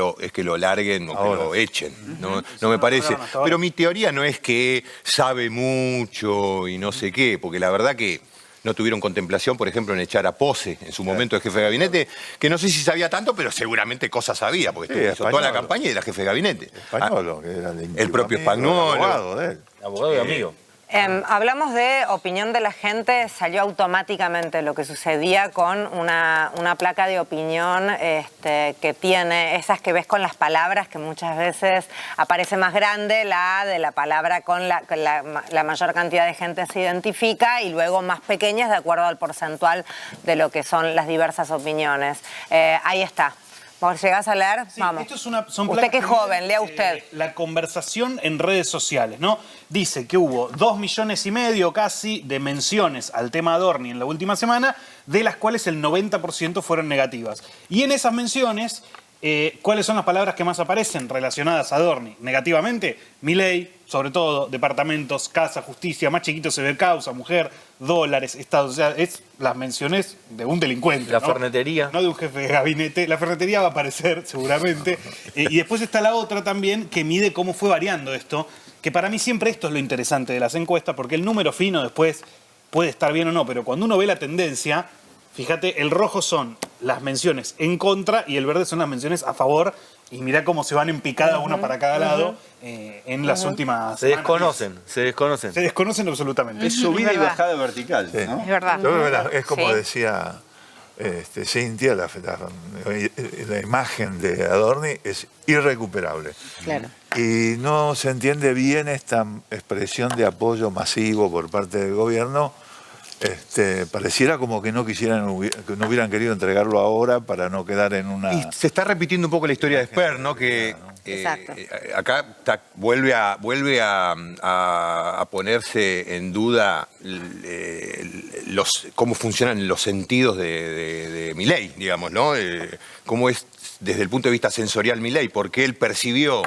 lo larguen o que lo echen. No me parece. Pero mi teoría no es que sabe mucho y no sé qué, porque la verdad que no tuvieron contemplación, por ejemplo, en echar a Pose, en su momento de jefe de gabinete, que no sé si sabía tanto, pero seguramente cosas sabía, porque Sí, hizo toda la Españolo. campaña y era jefe de gabinete. Españolo, que era El propio amigo, Españolo. abogado de él. Abogado y amigo. Hablamos de opinión de la gente, salió automáticamente lo que sucedía con una placa de opinión que tiene, esas que ves con las palabras, que muchas veces aparece más grande la de la palabra con la mayor cantidad de gente se identifica y luego más pequeñas de acuerdo al porcentual de lo que son las diversas opiniones. Ahí está. ¿Vos llegás a leer? Sí, Vamos. esto es son usted que es placas joven, lea usted. La conversación en redes sociales, ¿no? Dice que hubo 2,5 millones casi de menciones al tema Adorni en la última semana, de las cuales el 90% fueron negativas. Y en esas menciones ¿Cuáles son las palabras que más aparecen relacionadas a Adorni? Negativamente, Milei, sobre todo, departamentos, casa, justicia, más chiquito se ve causa, mujer, dólares, Estado. O sea, es las menciones de un delincuente. La ¿no? fernetería. No de un jefe de gabinete. La fernetería va a aparecer, seguramente. Y después está la otra también, que mide cómo fue variando esto, que para mí siempre esto es lo interesante de las encuestas, porque el número fino después puede estar bien o no, pero cuando uno ve la tendencia, fíjate, el rojo son las menciones en contra y el verde son las menciones a favor. Y mirá cómo se van en picada una para cada lado en las últimas Se desconocen. Se desconocen absolutamente. Es subida y bajada vertical, Sí. ¿no? Es verdad. Yo creo que es como decía Cintia, la imagen de Adorni es irrecuperable. Claro. Y no se entiende bien esta expresión de apoyo masivo por parte del gobierno. Pareciera como que no hubieran querido entregarlo ahora para no quedar en una... Y se está repitiendo un poco la historia de Sper, ¿no? Que acá vuelve a ponerse en duda cómo funcionan los sentidos de Milei, digamos, ¿no? Cómo es desde el punto de vista sensorial Milei, porque él percibió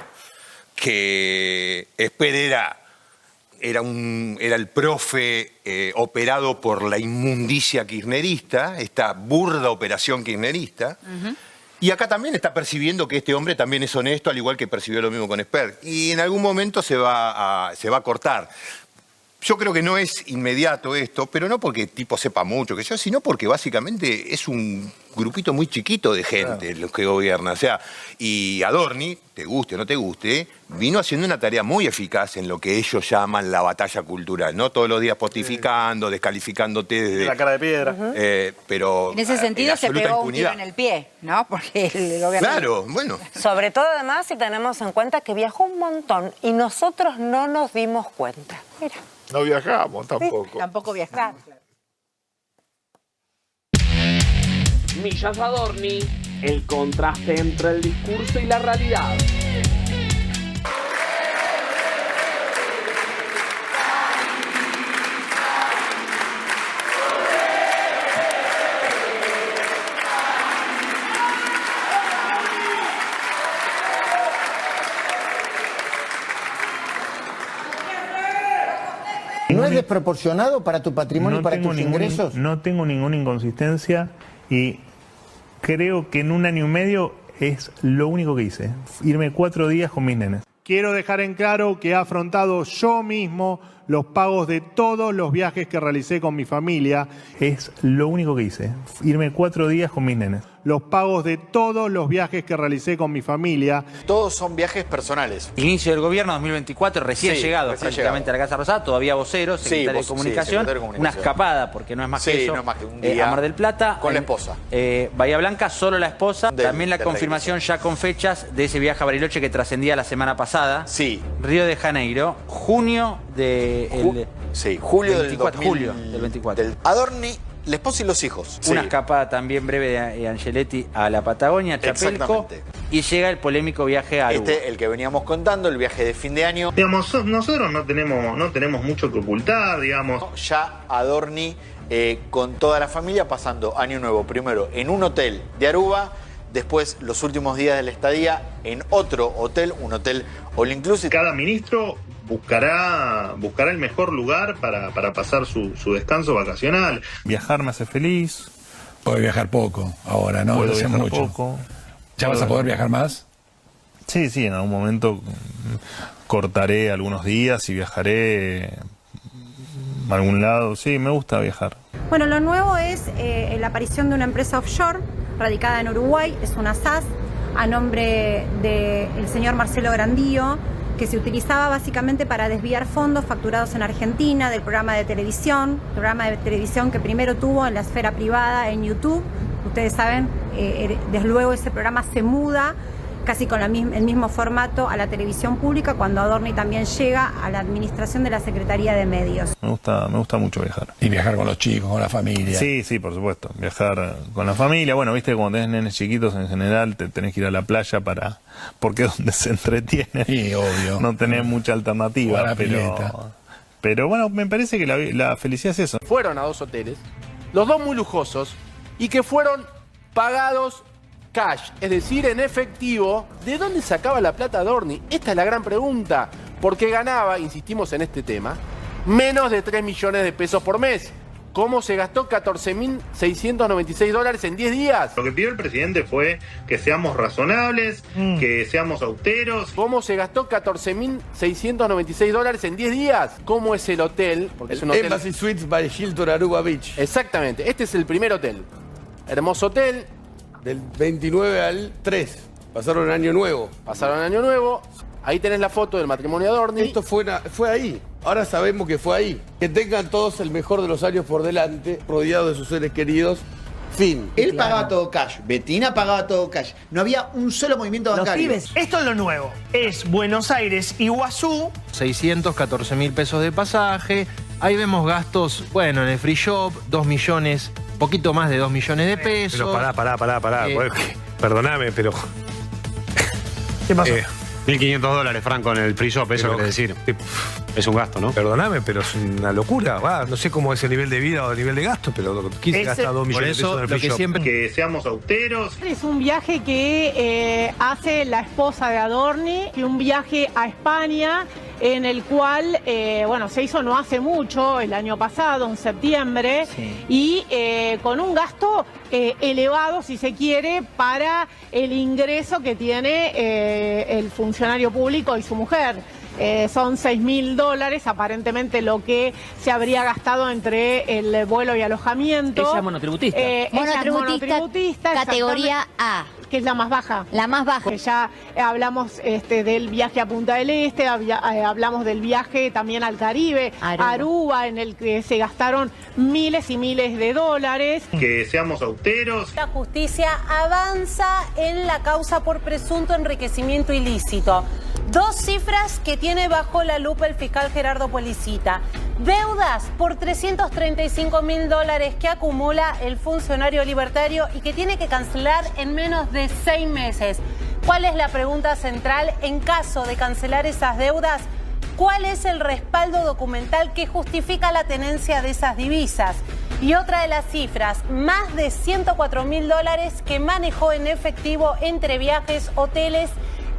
que Sper era el profe operado por la inmundicia kirchnerista, esta burda operación kirchnerista. Y acá también está percibiendo que este hombre también es honesto, al igual que percibió lo mismo con Sper. Y en algún momento se va a cortar. Yo creo que no es inmediato esto, pero no porque el tipo sepa mucho, sino porque básicamente es un grupito muy chiquito de gente los que gobierna. O sea, y Adorni, te guste o no te guste, vino haciendo una tarea muy eficaz en lo que ellos llaman la batalla cultural, ¿no? Todos los días postificando, descalificándote desde... La cara de piedra. Pero en ese sentido se pegó un tiro en el pie, ¿no? Porque el gobierno... Claro, bueno. Sobre todo, además, si tenemos en cuenta que viajó un montón y nosotros no nos dimos cuenta. Mira. No viajamos tampoco. Tampoco viajamos. Millas Adorni, el contraste entre el discurso y la realidad. ¿No es desproporcionado para tu patrimonio y para tus ingresos? No tengo ninguna inconsistencia y creo que en 1 año y medio es lo único que hice. Irme 4 días con mis nenes. Quiero dejar en claro que he afrontado yo mismo los pagos de todos los viajes que realicé con mi familia. Es lo único que hice. Irme 4 días con mis nenes. Los pagos de todos los viajes que realicé con mi familia. Todos son viajes personales. Inicio del gobierno 2024, recién llegado prácticamente a la Casa Rosada, todavía vocero, secretario de Comunicación. Una escapada, porque no es más que eso. No es más que un día a Mar del Plata. Con la esposa. Bahía Blanca, solo la esposa. También la confirmación ya con fechas de ese viaje a Bariloche que trascendía la semana pasada. Sí. Río de Janeiro, junio de... julio 24, julio del 24. Adorni, la esposa y los hijos. Una escapada también breve de Angeletti a la Patagonia, a Chapelco. Y llega el polémico viaje a Aruba. El que veníamos contando, el viaje de fin de año. Digamos, nosotros no tenemos mucho que ocultar, digamos. Ya Adorni con toda la familia pasando Año Nuevo, primero en un hotel de Aruba, después los últimos días de la estadía en otro hotel, un hotel all inclusive. Cada ministro buscará el mejor lugar para pasar su descanso vacacional. Viajar me hace feliz. Podés viajar poco ahora, ¿no? Puedo Hace viajar mucho. poco. ¿Ya vas a poder viajar más? Sí, en algún momento cortaré algunos días y viajaré a algún lado. Sí, me gusta viajar. Bueno, lo nuevo es la aparición de una empresa offshore radicada en Uruguay, es una SAS, a nombre del señor Marcelo Grandío, que se utilizaba básicamente para desviar fondos facturados en Argentina del programa de televisión que primero tuvo en la esfera privada en YouTube. Ustedes saben, desde luego ese programa se muda casi con el mismo formato a la televisión pública cuando Adorni también llega a la administración de la Secretaría de Medios. Me gusta mucho viajar. Y viajar con los chicos, con la familia. Sí, por supuesto. Viajar con la familia. Bueno, viste, cuando tenés nenes chiquitos en general te tenés que ir a la playa porque es donde se entretienen. Sí, obvio. No tenés mucha alternativa. Pero bueno, me parece que la felicidad es eso. Fueron a 2 hoteles, los 2 muy lujosos, y que fueron pagados cash, es decir, en efectivo, ¿de dónde sacaba la plata Adorni? Esta es la gran pregunta. Porque ganaba, insistimos en este tema, menos de 3 millones de pesos por mes. ¿Cómo se gastó 14.696 dólares en 10 días? Lo que pidió el presidente fue que seamos razonables, que seamos austeros. ¿Cómo se gastó 14.696 dólares en 10 días? ¿Cómo es el hotel? Porque es un hotel... Embassy Suites by Hilton Aruba Beach. Exactamente, este es el primer hotel. Hermoso hotel. Del 29 al 3. Pasaron Año Nuevo. Pasaron Año Nuevo. Ahí tenés la foto del matrimonio de Adorni. Esto fue ahí. Ahora sabemos que fue ahí. Que tengan todos el mejor de los años por delante, rodeados de sus seres queridos. Fin. Él pagaba todo cash, Betina pagaba todo cash. No había un solo movimiento bancario. Esto es lo nuevo. Es Buenos Aires, Iguazú. 614.000 pesos de pasaje. Ahí vemos gastos, bueno, en el free shop, 2 millones, poquito más de 2 millones de pesos. Pero pará. Perdóname, pero... ¿Qué pasó? 1.500 dólares, Franco, en el free shop, eso quiere decir. Es un gasto, ¿no? Perdóname, pero es una locura. No sé cómo es el nivel de vida o el nivel de gasto, pero ¿quién se gasta 2 millones de pesos en el free shop? Que seamos austeros. Es un viaje que hace la esposa de Adorni, un viaje a España en el cual, se hizo no hace mucho, el año pasado, en septiembre, y con un gasto elevado, si se quiere, para el ingreso que tiene el funcionario público y su mujer. Son 6.000 dólares, aparentemente lo que se habría gastado entre el vuelo y alojamiento. Ella es monotributista. Monotributista, categoría A. Que es la más baja. La más baja. Ya hablamos del viaje a Punta del Este, hablamos del viaje también al Caribe, Aruba, en el que se gastaron miles y miles de dólares. Que seamos austeros. La justicia avanza en la causa por presunto enriquecimiento ilícito. 2 cifras que tiene bajo la lupa el fiscal Gerardo Policita. Deudas por 335.000 dólares que acumula el funcionario libertario y que tiene que cancelar en menos de 6 meses. ¿Cuál es la pregunta central en caso de cancelar esas deudas? ¿Cuál es el respaldo documental que justifica la tenencia de esas divisas? Y otra de las cifras, más de 104.000 dólares que manejó en efectivo entre viajes, hoteles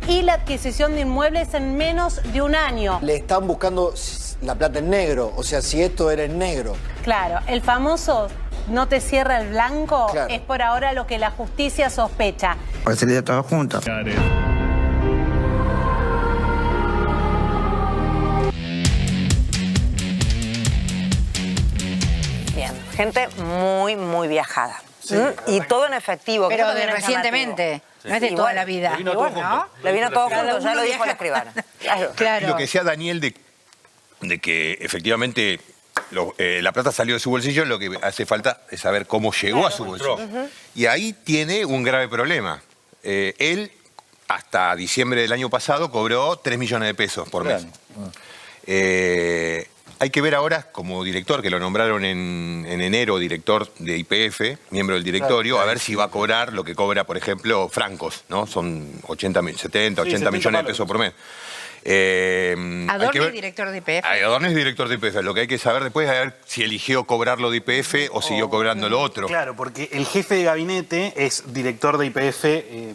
y la adquisición de inmuebles en menos de un año. Le están buscando la plata en negro, o sea, si esto era en negro. Claro, el famoso no te cierra el blanco, claro, es por ahora lo que la justicia sospecha. Pues sería todo junto. Bien, gente muy, muy viajada. Y todo en efectivo. Pero de recientemente. No es de toda la vida. Le vino todo junto. Le vino todo junto, ya lo dijo la escribana. Claro. Lo que decía Daniel de que efectivamente la plata salió de su bolsillo, lo que hace falta es saber cómo llegó a su bolsillo. Y ahí tiene un grave problema. Él, hasta diciembre del año pasado, cobró 3 millones de pesos por mes. Hay que ver ahora, como director, que lo nombraron en enero director de YPF, miembro del directorio, a ver si va a cobrar lo que cobra, por ejemplo, Francos, ¿no? Son 80 millones de pesos por mes. Adorni es director de YPF. Adorni es director de YPF. Lo que hay que saber después es a ver si eligió cobrarlo de YPF o siguió cobrando lo otro. Claro, porque el jefe de gabinete es director de YPF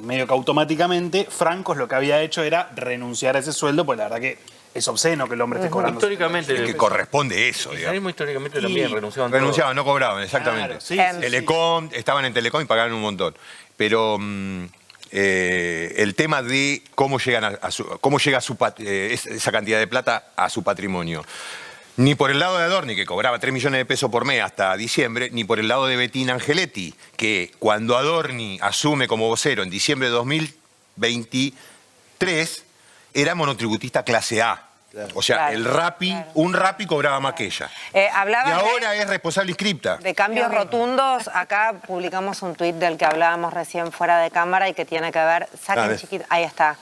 medio que automáticamente. Francos lo que había hecho era renunciar a ese sueldo, pues la verdad que es obsceno que el hombre esté cobrando. Históricamente. Es que corresponde eso, digamos. Históricamente también renunciaban. Renunciaban, no cobraban, exactamente. Claro, sí, Telecom, estaban en Telecom y pagaban un montón. Pero el tema de cómo llegan cómo llega esa cantidad de plata a su patrimonio. Ni por el lado de Adorni, que cobraba 3 millones de pesos por mes hasta diciembre, ni por el lado de Betina Angeletti, que cuando Adorni asume como vocero en diciembre de 2023, era monotributista clase A. O sea, un Rappi cobraba más que ella. Y ahora es responsable inscripta. De cambios rotundos, acá publicamos un tuit del que hablábamos recién fuera de cámara y que tiene que ver, saquen chiquito, ahí está.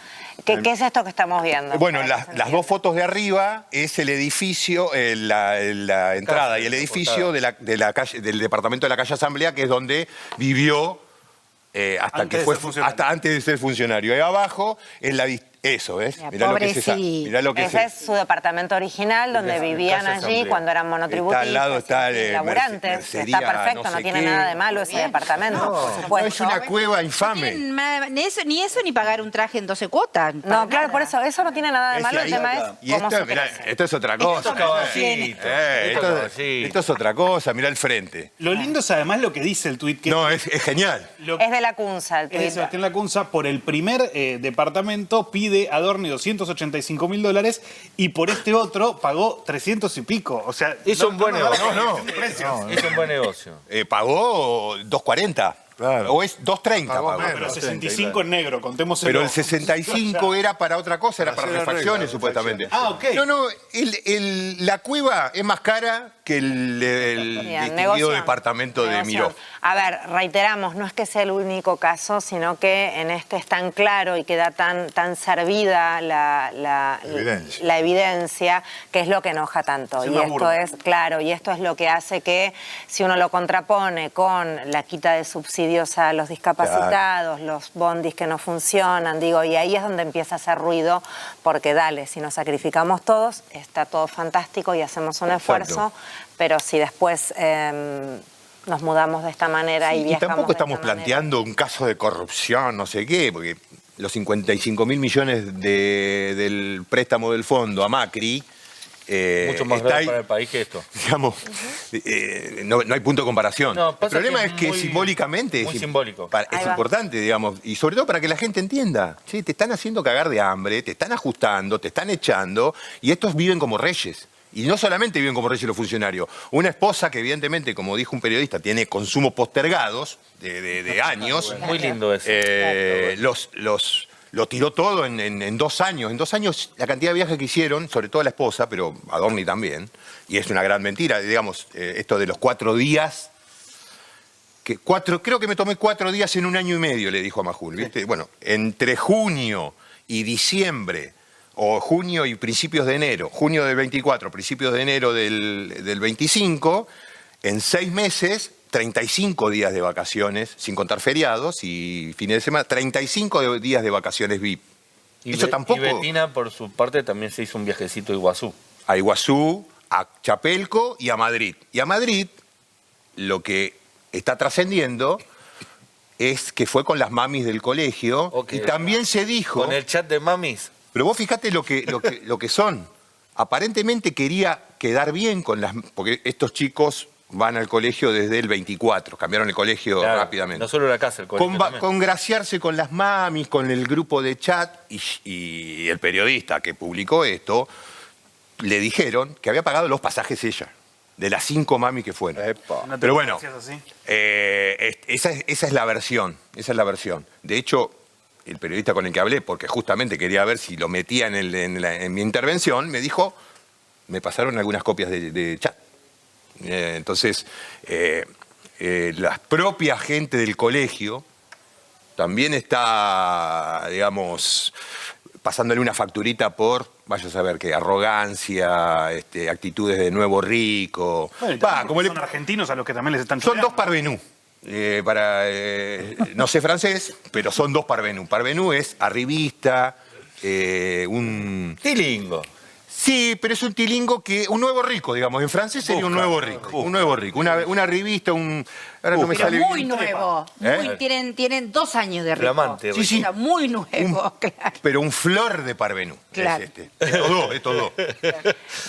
¿Qué es esto que estamos viendo? Bueno, las dos fotos de arriba es el edificio, la entrada y el edificio del departamento de la calle Asamblea, que es donde vivió hasta antes de ser funcionario. Ahí abajo es Eso, ¿ves? Mira, Mirá lo que es esa. Mirá lo que Ese es su departamento original, donde vivían allí cuando eran monotributistas, al lado está el laburantes. mercería, Está perfecto, no sé tiene qué. nada de malo ese departamento, por supuesto. Es una cueva infame. Ni eso ni pagar un traje en 12 cuotas. No, claro, por eso no tiene nada de malo, el tema es Y cómo esto, se mirá, crece. esto es otra cosa. Esto es otra cosa, mirá el frente. Lo lindo es además lo que dice el tuit. No, es genial. Es de la Cunza el tuit. Es de Sebastián Lacunza. Por el primer departamento pide Adorni $285.000 y por este otro pagó 300 y pico. O sea, hizo un buen negocio. Hizo un buen negocio. Pagó 2.40. Claro. O es 2.30 pagó. Pero 65 en negro, contémoselo. Pero el 65 era para otra cosa, era para refacciones, supuestamente. Ah, ok. No, la cueva es más cara que el distinguido negocio. departamento de Miró. A ver, reiteramos, no es que sea el único caso, sino que en este es tan claro y queda tan servida la evidencia, que es lo que enoja tanto. Y esto es, claro, y esto es lo que hace que, si uno lo contrapone con la quita de subsidios a los discapacitados, los bondis que no funcionan, digo, y ahí es donde empieza a hacer ruido, porque dale, si nos sacrificamos todos, está todo fantástico y hacemos un esfuerzo, pero si después nos mudamos de esta manera y viajamos. Y tampoco estamos planteando un caso de corrupción, no sé qué, porque los 55.000 millones del préstamo del fondo a Macri. Mucho más grave para el país que esto. Digamos, no hay punto de comparación. No, el problema es que muy, simbólicamente muy simbólico. Es importante, digamos, y sobre todo para que la gente entienda. ¿Sí? Te están haciendo cagar de hambre, te están ajustando, te están echando, y estos viven como reyes. Y no solamente viven como reyes los funcionarios. Una esposa que evidentemente, como dijo un periodista, tiene consumos postergados de años. Muy lindo eso. Lo tiró todo en 2 años. En 2 años la cantidad de viajes que hicieron, sobre todo la esposa, pero Adorni también, y es una gran mentira, digamos, esto de los 4 días, creo que me tomé 4 días en 1 año y medio, le dijo a Majul, ¿viste? Bueno, entre junio y diciembre, o junio y principios de enero, junio del 24, principios de enero del 25, en 6 meses... 35 días de vacaciones, sin contar feriados y fines de semana, 35 días de vacaciones VIP. Eso tampoco. Y Betina, por su parte, también se hizo un viajecito a Iguazú. A Iguazú, a Chapelco y a Madrid. Y a Madrid, lo que está trascendiendo es que fue con las mamis del colegio. Okay. Y también se dijo... Con el chat de mamis. Pero vos fíjate lo que son. Aparentemente quería quedar bien con las... Porque estos chicos... van al colegio desde el 24, cambiaron el colegio rápidamente. No solo la casa, el colegio Congraciarse con las mamis, con el grupo de chat y el periodista que publicó esto, le dijeron que había pagado los pasajes ella, de las 5 mamis que fueron. Pero bueno, esa es la versión, De hecho, el periodista con el que hablé, porque justamente quería ver si lo metía en mi intervención, me dijo, me pasaron algunas copias de chat. Entonces, la propia gente del colegio también está, digamos, pasándole una facturita por, vaya a saber qué, arrogancia, actitudes de nuevo rico. Bueno, son argentinos a los que también les están choreando. Son 2 parvenus. No sé francés, pero son 2 parvenus. Parvenu es arribista, un... tilingo. Sí, pero es un tilingo un nuevo rico, digamos. En francés sería un nuevo rico. Un nuevo rico. Una revista, ahora no me sale muy bien. nuevo. Tienen 2 años de rico. Flamante, sí, sí. Muy nuevo, claro. Pero un flor de parvenú. Claro. Es todo.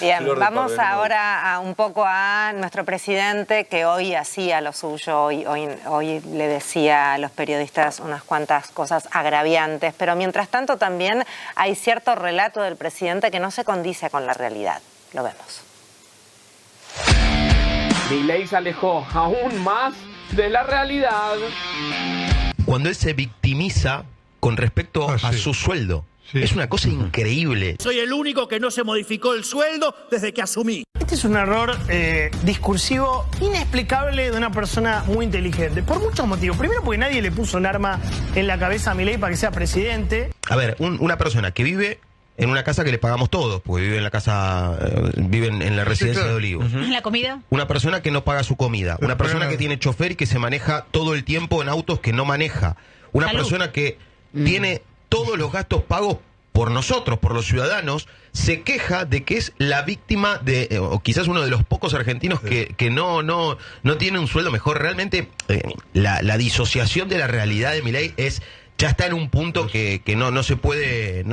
Bien, vamos ahora un poco a nuestro presidente, que hoy hacía lo suyo, hoy le decía a los periodistas unas cuantas cosas agraviantes, pero mientras tanto también hay cierto relato del presidente que no se condice con la realidad. Lo vemos. Milei se alejó aún más de la realidad. Cuando él se victimiza con respecto a su sueldo. Sí. Es una cosa increíble. Soy el único que no se modificó el sueldo desde que asumí. Este es un error discursivo inexplicable de una persona muy inteligente. Por muchos motivos. Primero porque nadie le puso un arma en la cabeza a Milei para que sea presidente. A ver, una persona que vive en una casa que le pagamos todos, porque vive en la casa, viven en la residencia de Olivos. ¿La comida? Una persona que no paga su comida. Una persona que tiene chofer y que se maneja todo el tiempo en autos que no maneja. Una persona que tiene todos los gastos pagos por nosotros, por los ciudadanos, se queja de que es la víctima de, o quizás uno de los pocos argentinos que no tiene un sueldo mejor. Realmente la disociación de la realidad de Milei ya está en un punto que no se puede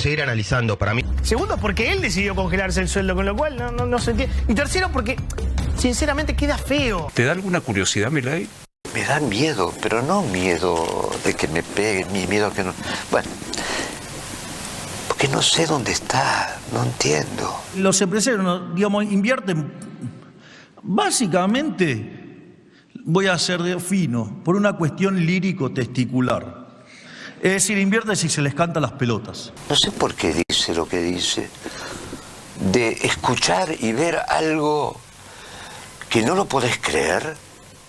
seguir analizando para mí. Segundo, porque él decidió congelarse el sueldo, con lo cual no se entiende. Y tercero, porque sinceramente queda feo. ¿Te da alguna curiosidad, Milei? Me da miedo, pero no miedo de que me peguen, ni miedo que no... Bueno, porque no sé dónde está, no entiendo. Los empresarios, digamos, invierten, básicamente, voy a ser fino, por una cuestión lírico-testicular. Es decir, invierten si se les canta las pelotas. No sé por qué dice lo que dice, de escuchar y ver algo que no lo podés creer,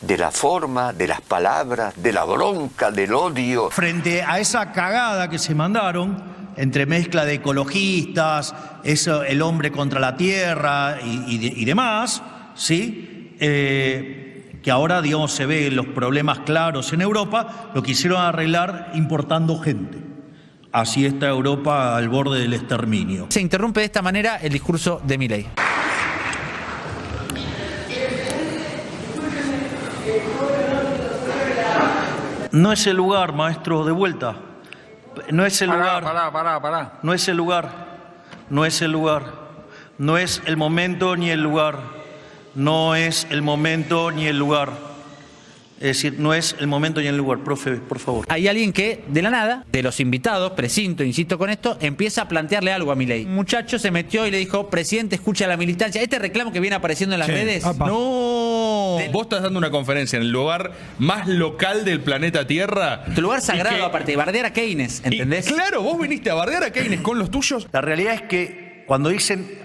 de la forma, de las palabras, de la bronca, del odio. Frente a esa cagada que se mandaron, entre mezcla de ecologistas, el hombre contra la tierra y demás, ¿sí? Que ahora, digamos, se ven los problemas claros en Europa, lo quisieron arreglar importando gente. Así está Europa al borde del exterminio. Se interrumpe de esta manera el discurso de Milei. No es el lugar, maestro, de vuelta. No es el lugar. Pará. No es el lugar. No es el lugar. No es el momento ni el lugar. No es el momento ni el lugar. Es decir, no es el momento ni el lugar. Profe, por favor. Hay alguien que, de la nada, de los invitados, presinto, insisto con esto, empieza a plantearle algo a Milei. Un muchacho se metió y le dijo, presidente, escucha a la militancia. Este reclamo que viene apareciendo en las redes. No, vos estás dando una conferencia en el lugar más local del planeta Tierra. Tu lugar sagrado, aparte de bardear a Keynes, ¿entendés? Claro, vos viniste a bardear a Keynes con los tuyos. La realidad es que cuando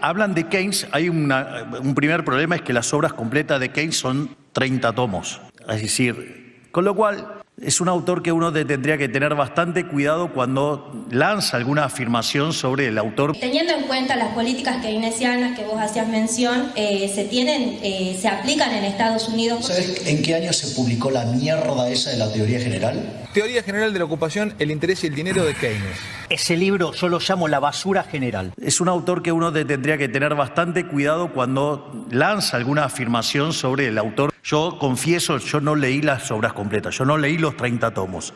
hablan de Keynes, hay un primer problema, es que las obras completas de Keynes son 30 tomos. Es decir, con lo cual es un autor que uno tendría que tener bastante cuidado cuando lanza alguna afirmación sobre el autor. Teniendo en cuenta las políticas keynesianas que vos hacías mención, se aplican en Estados Unidos. ¿Sabes en qué año se publicó la mierda esa de la teoría general? Teoría general de la ocupación, el interés y el dinero de Keynes. Ese libro yo lo llamo la basura general. Es un autor que uno tendría que tener bastante cuidado cuando lanza alguna afirmación sobre el autor. Yo confieso, yo no leí las obras completas, yo no leí los 30 tomos.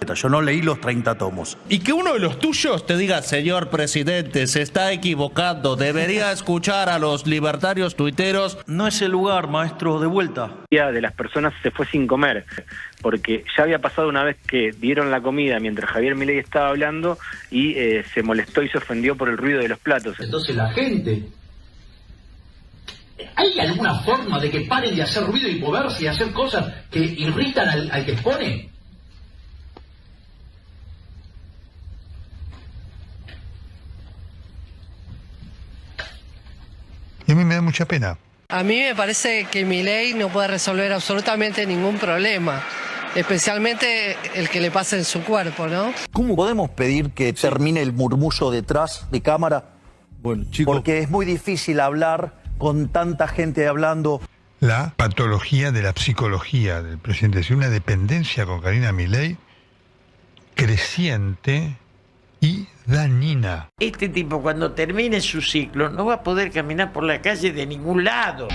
Y que uno de los tuyos te diga, señor presidente, se está equivocando, debería escuchar a los libertarios tuiteros. No es el lugar, maestro, de vuelta. De las personas se fue sin comer, porque ya había pasado una vez que dieron la comida mientras Javier Milei estaba hablando y se molestó y se ofendió por el ruido de los platos. Entonces la gente... ¿Hay alguna forma de que paren de hacer ruido y moverse y hacer cosas que irritan al que expone? Y a mí me da mucha pena. A mí me parece que Milei no puede resolver absolutamente ningún problema, especialmente el que le pasa en su cuerpo, ¿no? ¿Cómo podemos pedir que termine el murmullo detrás de cámara? Bueno, chicos, porque es muy difícil hablar con tanta gente hablando. la patología de la psicología del presidente, es decir, una dependencia con Karina Milei creciente y dañina. Este tipo, cuando termine su ciclo, no va a poder caminar por la calle de ningún lado.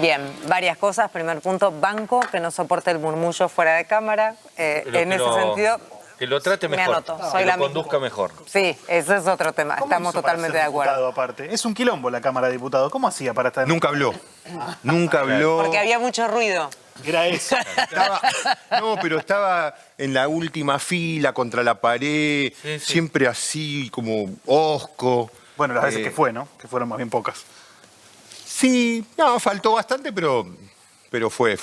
Bien, varias cosas. Primer punto, banco, que no soporte el murmullo fuera de cámara. En ese sentido... Que lo trate me mejor, anoto, que lo conduzca mejor. Sí, ese es otro tema. Estamos totalmente de acuerdo. Aparte? Es un quilombo la Cámara de Diputados. ¿Cómo hacía para estar...? Nunca habló. Nunca habló. Porque había mucho ruido. Era eso. No, pero estaba en la última fila, contra la pared, siempre así, como hosco. Bueno, las veces que fue, ¿no? Que fueron más bien pocas. Sí, no, faltó bastante, pero fue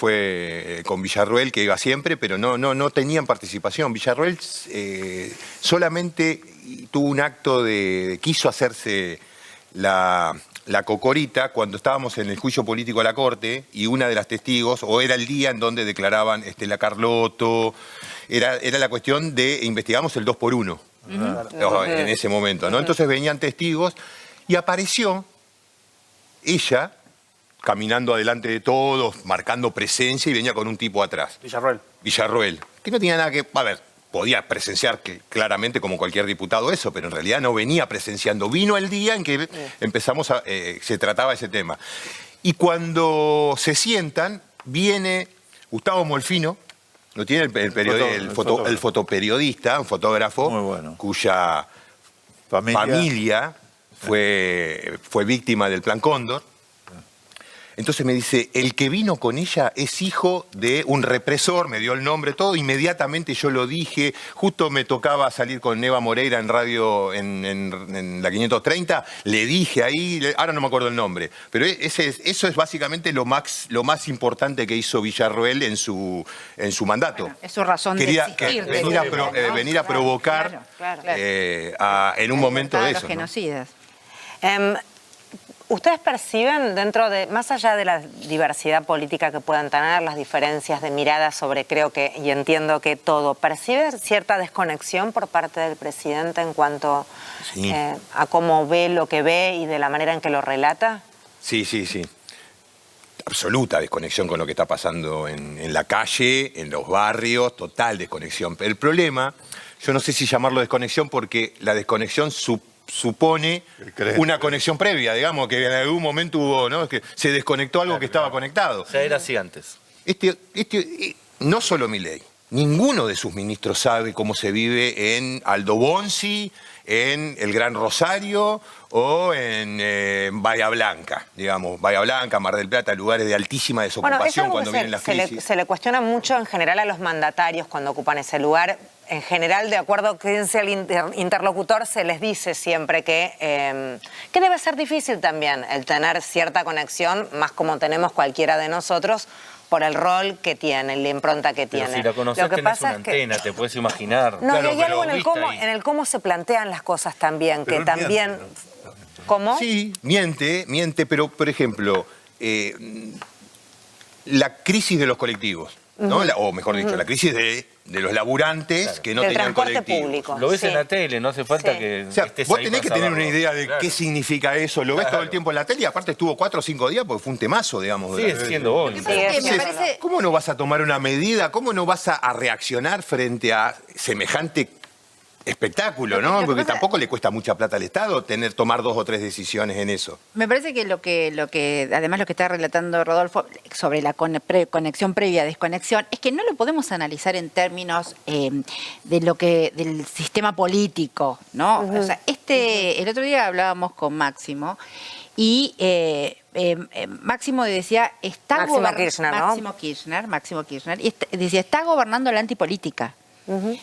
con Villarroel, que iba siempre, pero no tenían participación. Villarroel solamente tuvo un acto quiso hacerse la cocorita cuando estábamos en el juicio político a la Corte, y una de las testigos, o era el día en donde declaraban Estela Carlotto, era la cuestión de investigamos el 2x1 en ese momento, ¿no? Entonces venían testigos y apareció ella caminando adelante de todos, marcando presencia, y venía con un tipo atrás. Villarroel. Villarroel, que no tenía nada que... A ver, podía presenciar claramente como cualquier diputado eso, pero en realidad no venía presenciando. Vino el día en que empezamos se trataba ese tema. Y cuando se sientan, viene Gustavo Molfino, lo tiene el fotoperiodista, un fotógrafo, cuya familia fue víctima del Plan Cóndor. Entonces me dice, el que vino con ella es hijo de un represor, me dio el nombre, todo, inmediatamente yo lo dije, justo me tocaba salir con Eva Moreira en radio en la 530, le dije ahí, ahora no me acuerdo el nombre, pero eso es básicamente lo más importante que hizo Villarroel en su mandato. Bueno, es su razón de existir. Venir a provocar en un momento de eso. Los genocidas. ¿Ustedes perciben dentro de, más allá de la diversidad política que puedan tener, las diferencias de mirada sobre y entiendo que todo, ¿perciben cierta desconexión por parte del presidente en cuanto a cómo ve lo que ve y de la manera en que lo relata? Sí. Absoluta desconexión con lo que está pasando en la calle, en los barrios, total desconexión. El problema, yo no sé si llamarlo desconexión porque la desconexión supone una conexión previa, digamos, que en algún momento hubo, ¿no? Que se desconectó algo que estaba conectado. O sea, era así antes. No solo Milei, ninguno de sus ministros sabe cómo se vive en Aldo Bonzi, en el Gran Rosario o en Bahía Blanca, digamos, Bahía Blanca, Mar del Plata, lugares de altísima desocupación cuando vienen las crisis. Se le cuestiona mucho en general a los mandatarios cuando ocupan ese lugar. En general, de acuerdo a quién sea el interlocutor, se les dice siempre que debe ser difícil también el tener cierta conexión, más como tenemos cualquiera de nosotros, por el rol que tienen, la impronta que tienen. Si la conoces, tenés una antena, te puedes imaginar. No, claro, y hay algo en el cómo se plantean las cosas también, que también... ¿Cómo? Sí, miente, pero, por ejemplo, la crisis de los colectivos, ¿no? O mejor dicho, la crisis de los laburantes que no tenían colectivos. Público. Lo ves en la tele, no hace falta que estés vos ahí tenés que para tener saberlo. una idea de qué significa eso. Lo ves todo el tiempo en la tele y aparte estuvo 4 o 5 días porque fue un temazo, digamos. Sigue siendo hoy. Entonces, ¿cómo no vas a tomar una medida? ¿Cómo no vas a reaccionar frente a semejante espectáculo, ¿no? Porque tampoco le cuesta mucha plata al Estado tomar 2 o 3 decisiones en eso. Me parece que además lo que está relatando Rodolfo sobre la conexión previa, desconexión, es que no lo podemos analizar en términos del sistema político, ¿no? O sea, el otro día hablábamos con Máximo y Máximo decía, Máximo Kirchner, y decía, está gobernando la antipolítica.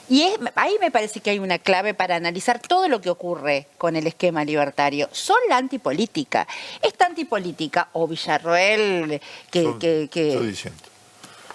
Y ahí me parece que hay una clave para analizar todo lo que ocurre con el esquema libertario. Son la antipolítica. Esta antipolítica, o Villarroel, Estoy diciendo.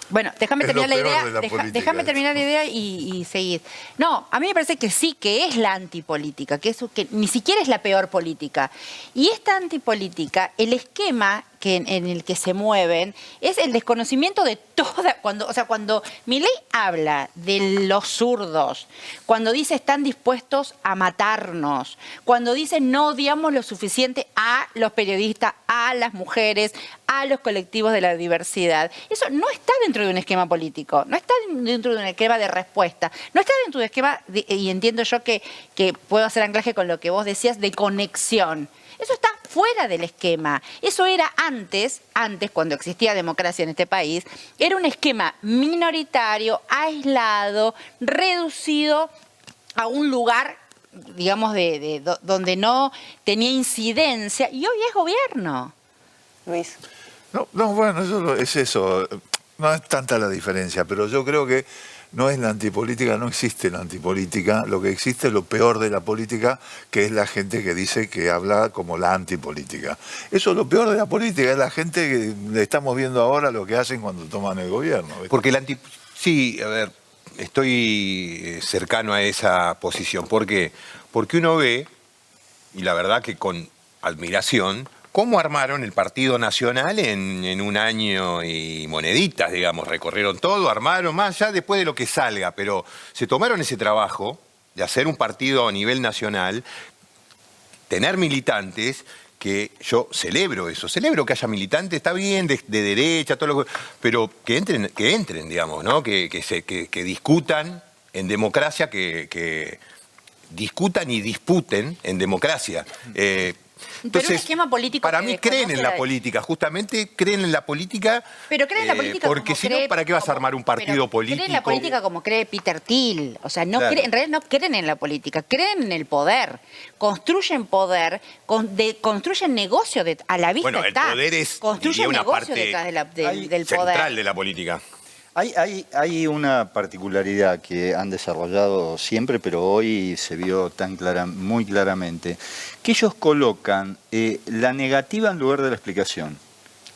Bueno, déjame terminar la idea. Déjame terminar la idea y seguir. No, a mí me parece que sí, que es la antipolítica, que ni siquiera es la peor política. Y esta antipolítica, el esquema en el que se mueven es el desconocimiento de toda... Cuando Milei habla de los zurdos, cuando dice están dispuestos a matarnos, cuando dice no odiamos lo suficiente a los periodistas, a las mujeres, a los colectivos de la diversidad, eso no está dentro de un esquema político, no está dentro de un esquema de respuesta, no está dentro de un esquema, y entiendo yo que puedo hacer anclaje con lo que vos decías, de conexión. Eso está fuera del esquema. Eso era antes, cuando existía democracia en este país, era un esquema minoritario, aislado, reducido a un lugar, digamos, donde no tenía incidencia, y hoy es gobierno. Luis. No, bueno, es eso. No es tanta la diferencia, pero yo creo que no es la antipolítica, no existe la antipolítica. Lo que existe es lo peor de la política, que es la gente que dice que habla como la antipolítica. Eso es lo peor de la política, es la gente que le estamos viendo ahora lo que hacen cuando toman el gobierno. ¿Ves? Porque sí, a ver, estoy cercano a esa posición. ¿Por qué? Porque uno ve, y la verdad que con admiración, cómo armaron el Partido Nacional en un año y moneditas, digamos, recorrieron todo, armaron más ya después de lo que salga, pero se tomaron ese trabajo de hacer un partido a nivel nacional, tener militantes que yo celebro eso, celebro que haya militantes, está bien, de derecha, todo lo que, pero que entren, digamos, ¿no? Que discutan en democracia, que discutan y disputen en democracia. Entonces, pero un esquema político para mí creen en la política, justamente creen en la política. Pero creen en la política porque si no, ¿para qué vas a armar un partido político? Creen en la política como cree Peter Thiel. O sea, no Claro. en realidad no creen en la política, creen en el poder. Construyen poder, construyen negocio a la vista Bueno, el está. poder es, construyen diría, una negocio parte detrás del central poder. de la política. Hay una particularidad que han desarrollado siempre, pero hoy se vio muy claramente, que ellos colocan la negativa en lugar de la explicación.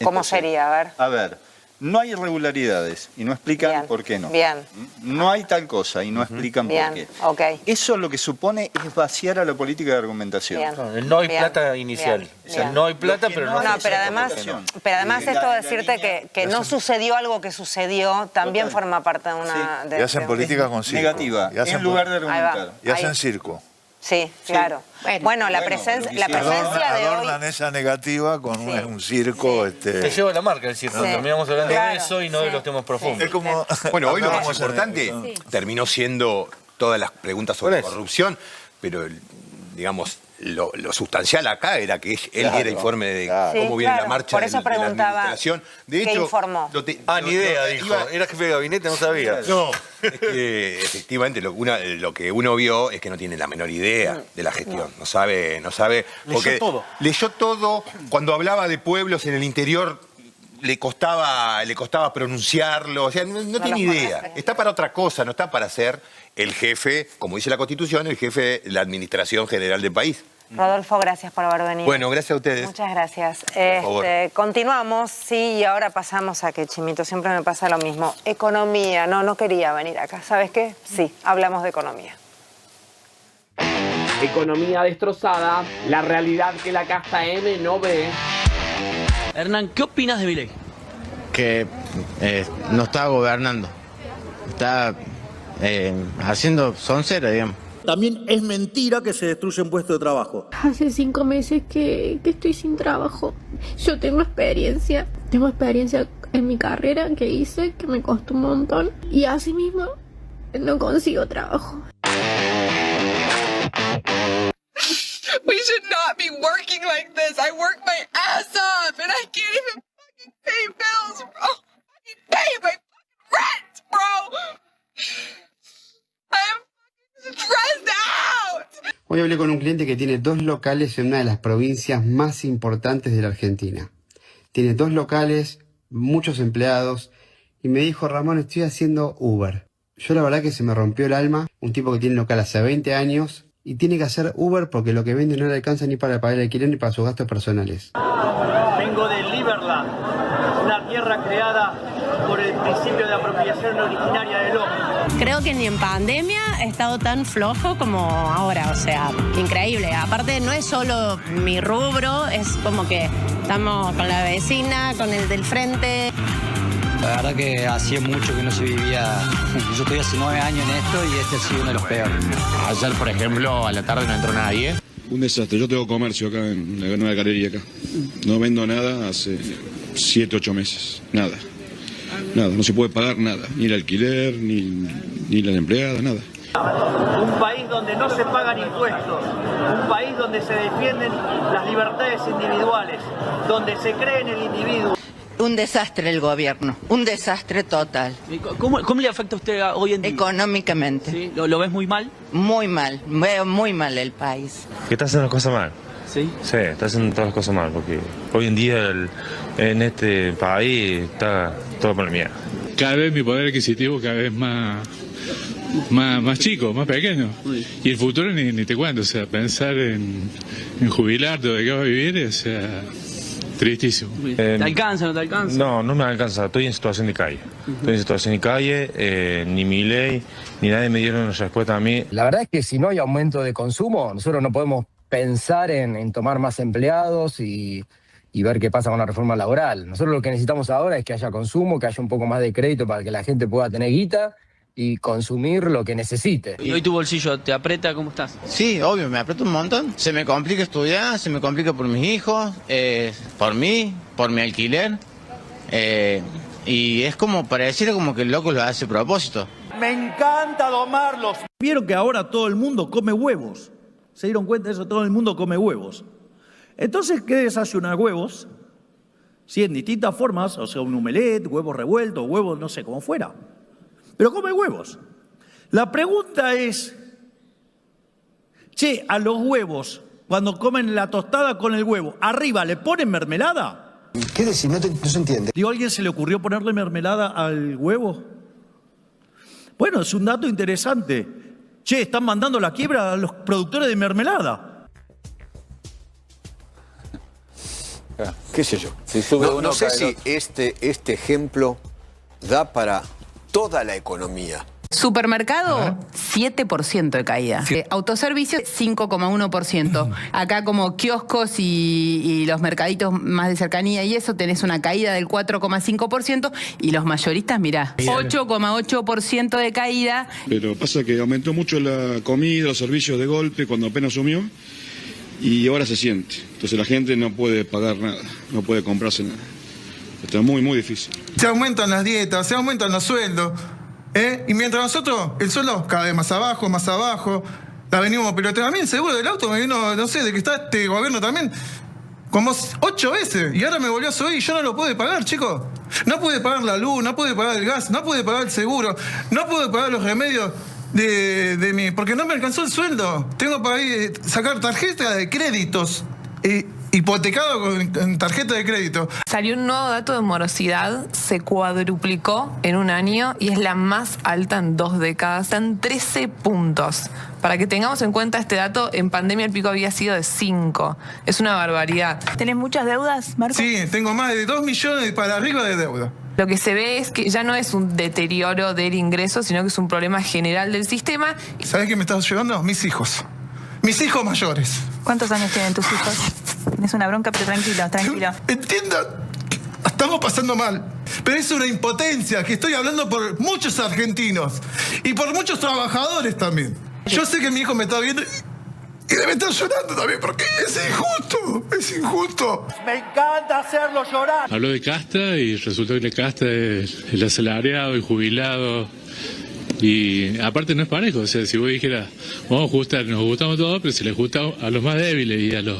¿Cómo sería? A ver. A ver, no hay irregularidades y no explican por qué no. Bien. No hay tal cosa y no explican Bien, por qué. ok. Eso lo que supone es vaciar a la política de argumentación. Bien. No, el no hay Bien. plata inicial. Bien. O sea, Bien. no hay plata, pero no. No, pero además esto de decirte que no sucedió algo que sucedió también forma parte de una... Y hacen política con circo. Negativa, Y hacen en lugar de Ahí va. argumentar. Y hacen Ahí. circo. Sí, claro. Bueno, la presencia de hoy... Adornan esa negativa con un circo. Se lleva la marca el circo. Sí. Terminamos hablando Claro, de eso y no de los temas profundos. Es como... Bueno, hoy lo más Hablamos en importante terminó siendo todas las preguntas sobre corrupción, pero digamos, lo sustancial acá era que él diera informe de cómo Sí, viene claro. la marcha Por eso de la preguntaba, administración. De ¿qué hecho, informó? Ni idea, dijo. Era jefe de gabinete, no sabía. No, es que efectivamente lo que uno vio es que no tiene la menor idea de la gestión. No sabe. Porque leyó todo. Cuando hablaba de pueblos en el interior, le costaba pronunciarlo. O sea, no tiene idea. Está para otra cosa, no está para ser el jefe, como dice la Constitución, el jefe de la administración general del país. Rodolfo, gracias por haber venido. Bueno, gracias a ustedes. Muchas gracias. favor. Continuamos, sí, y ahora pasamos a que, Chimito, siempre me pasa lo mismo. Economía, no quería venir acá. ¿Sabes qué? Sí, hablamos de economía. Economía destrozada, la realidad que la casta M no ve. Hernán, ¿qué opinas de Milei? Que no está gobernando, está haciendo soncera, digamos. También es mentira que se destruyen puestos de trabajo. Hace 5 meses que estoy sin trabajo. Yo tengo experiencia en mi carrera que hice, que me costó un montón. Y así mismo no consigo trabajo. We should not be working like this. I work my ass off and I can't even fucking pay bills, bro. I can't pay my fucking rent, bro. I'm fucking stressed out. Hoy hablé con un cliente que tiene 2 locales en una de las provincias más importantes de la Argentina. Tiene 2 locales, muchos empleados, y me dijo: Ramón, estoy haciendo Uber. Yo la verdad que se me rompió el alma, un tipo que tiene local hace 20 años, y tiene que hacer Uber porque lo que vende no le alcanza ni para pagar el alquiler ni para sus gastos personales. Vengo de Liberland, una tierra creada por el principio de apropiación originaria del hombre. Creo que ni en pandemia he estado tan flojo como ahora, o sea, increíble. Aparte no es solo mi rubro, es como que estamos con la vecina, con el del frente. La verdad que hacía mucho que no se vivía. Yo estoy hace 9 años en esto y este ha sido uno de los peores. Ayer, por ejemplo, a la tarde no entró nadie. Un desastre. Yo tengo comercio acá en la nueva galería acá. No vendo nada hace 7, 8 meses. Nada. Nada. No se puede pagar nada. Ni el alquiler, ni la empleada, nada. Un país donde no se pagan impuestos, un país donde se defienden las libertades individuales, donde se cree en el individuo. Un desastre el gobierno, un desastre total. ¿Cómo le afecta a usted hoy en día? Económicamente. ¿Sí? ¿Lo ves muy mal? Muy mal, veo muy mal el país. Que está haciendo las cosas mal. ¿Sí? Sí, está haciendo todas las cosas mal, porque hoy en día en este país está todo por la mierda. Cada vez mi poder adquisitivo cada vez más chico, más pequeño. Y el futuro ni te cuento, o sea, pensar en jubilarte o de qué vas a vivir, o sea, tristísimo. ¿Te alcanza o no te alcanza? No me alcanza, estoy en situación de calle. Estoy en situación de calle, ni Milei, ni nadie me dieron respuesta a mí. La verdad es que si no hay aumento de consumo, nosotros no podemos pensar en tomar más empleados y ver qué pasa con la reforma laboral. Nosotros lo que necesitamos ahora es que haya consumo, que haya un poco más de crédito para que la gente pueda tener guita y consumir lo que necesite. ¿Y hoy tu bolsillo te aprieta? ¿Cómo estás? Sí, obvio, me aprieto un montón. Se me complica estudiar, se me complica por mis hijos, por mí, por mi alquiler. Y es como pareciera como que el loco lo hace a propósito. Me encanta domarlos. Vieron que ahora todo el mundo come huevos. ¿Se dieron cuenta de eso? Todo el mundo come huevos. Entonces, ¿qué desayuna? Huevos. Sí, en distintas formas, o sea, un omelette, huevos revueltos, huevos, no sé, como fuera. Pero come huevos. La pregunta es, che, a los huevos, cuando comen la tostada con el huevo, ¿arriba le ponen mermelada? ¿Qué decís? No se entiende. Digo, ¿a alguien se le ocurrió ponerle mermelada al huevo? Bueno, es un dato interesante. Che, están mandando la quiebra a los productores de mermelada. ¿Qué sé yo? No sé si este ejemplo da para toda la economía. Supermercado, 7% de caída. Sí. Autoservicio, 5,1%. Acá como kioscos y los mercaditos más de cercanía y eso, tenés una caída del 4,5%. Y los mayoristas, mirá, 8,8% de caída. Pero pasa que aumentó mucho la comida, los servicios de golpe cuando apenas asumió. Y ahora se siente. Entonces la gente no puede pagar nada, no puede comprarse nada. Está muy, muy difícil. Se aumentan las dietas, se aumentan los sueldos. Y mientras nosotros, el sueldo cada vez más abajo, la venimos, pero también el seguro del auto me vino, no sé, de que está este gobierno también, como 8 veces, y ahora me volvió a subir y yo no lo puedo pagar, chicos. No pude pagar la luz, no pude pagar el gas, no pude pagar el seguro, no pude pagar los remedios de mi, porque no me alcanzó el sueldo. Tengo para sacar tarjeta de créditos, hipotecado con tarjeta de crédito. Salió un nuevo dato de morosidad, se cuadruplicó en un año y es la más alta en 2 décadas. Están 13 puntos. Para que tengamos en cuenta este dato, en pandemia el pico había sido de 5. Es una barbaridad. ¿Tenés muchas deudas, Marco? Sí, tengo más de 2 millones para arriba de deuda. Lo que se ve es que ya no es un deterioro del ingreso, sino que es un problema general del sistema. ¿Sabés qué me está llevando? Mis hijos. Mis hijos mayores. ¿Cuántos años tienen tus hijos? Tienes una bronca, pero tranquilo. Entiendan, estamos pasando mal, pero es una impotencia que estoy hablando por muchos argentinos y por muchos trabajadores también. Yo sé que mi hijo me está viendo y debe estar llorando también porque es injusto. Me encanta hacerlo llorar. Habló de casta y resultó que la casta es el asalariado, el jubilado. Y aparte no es parejo, o sea, si vos dijeras, vamos a ajustar, nos gustamos todos, pero si le gusta a los más débiles y a los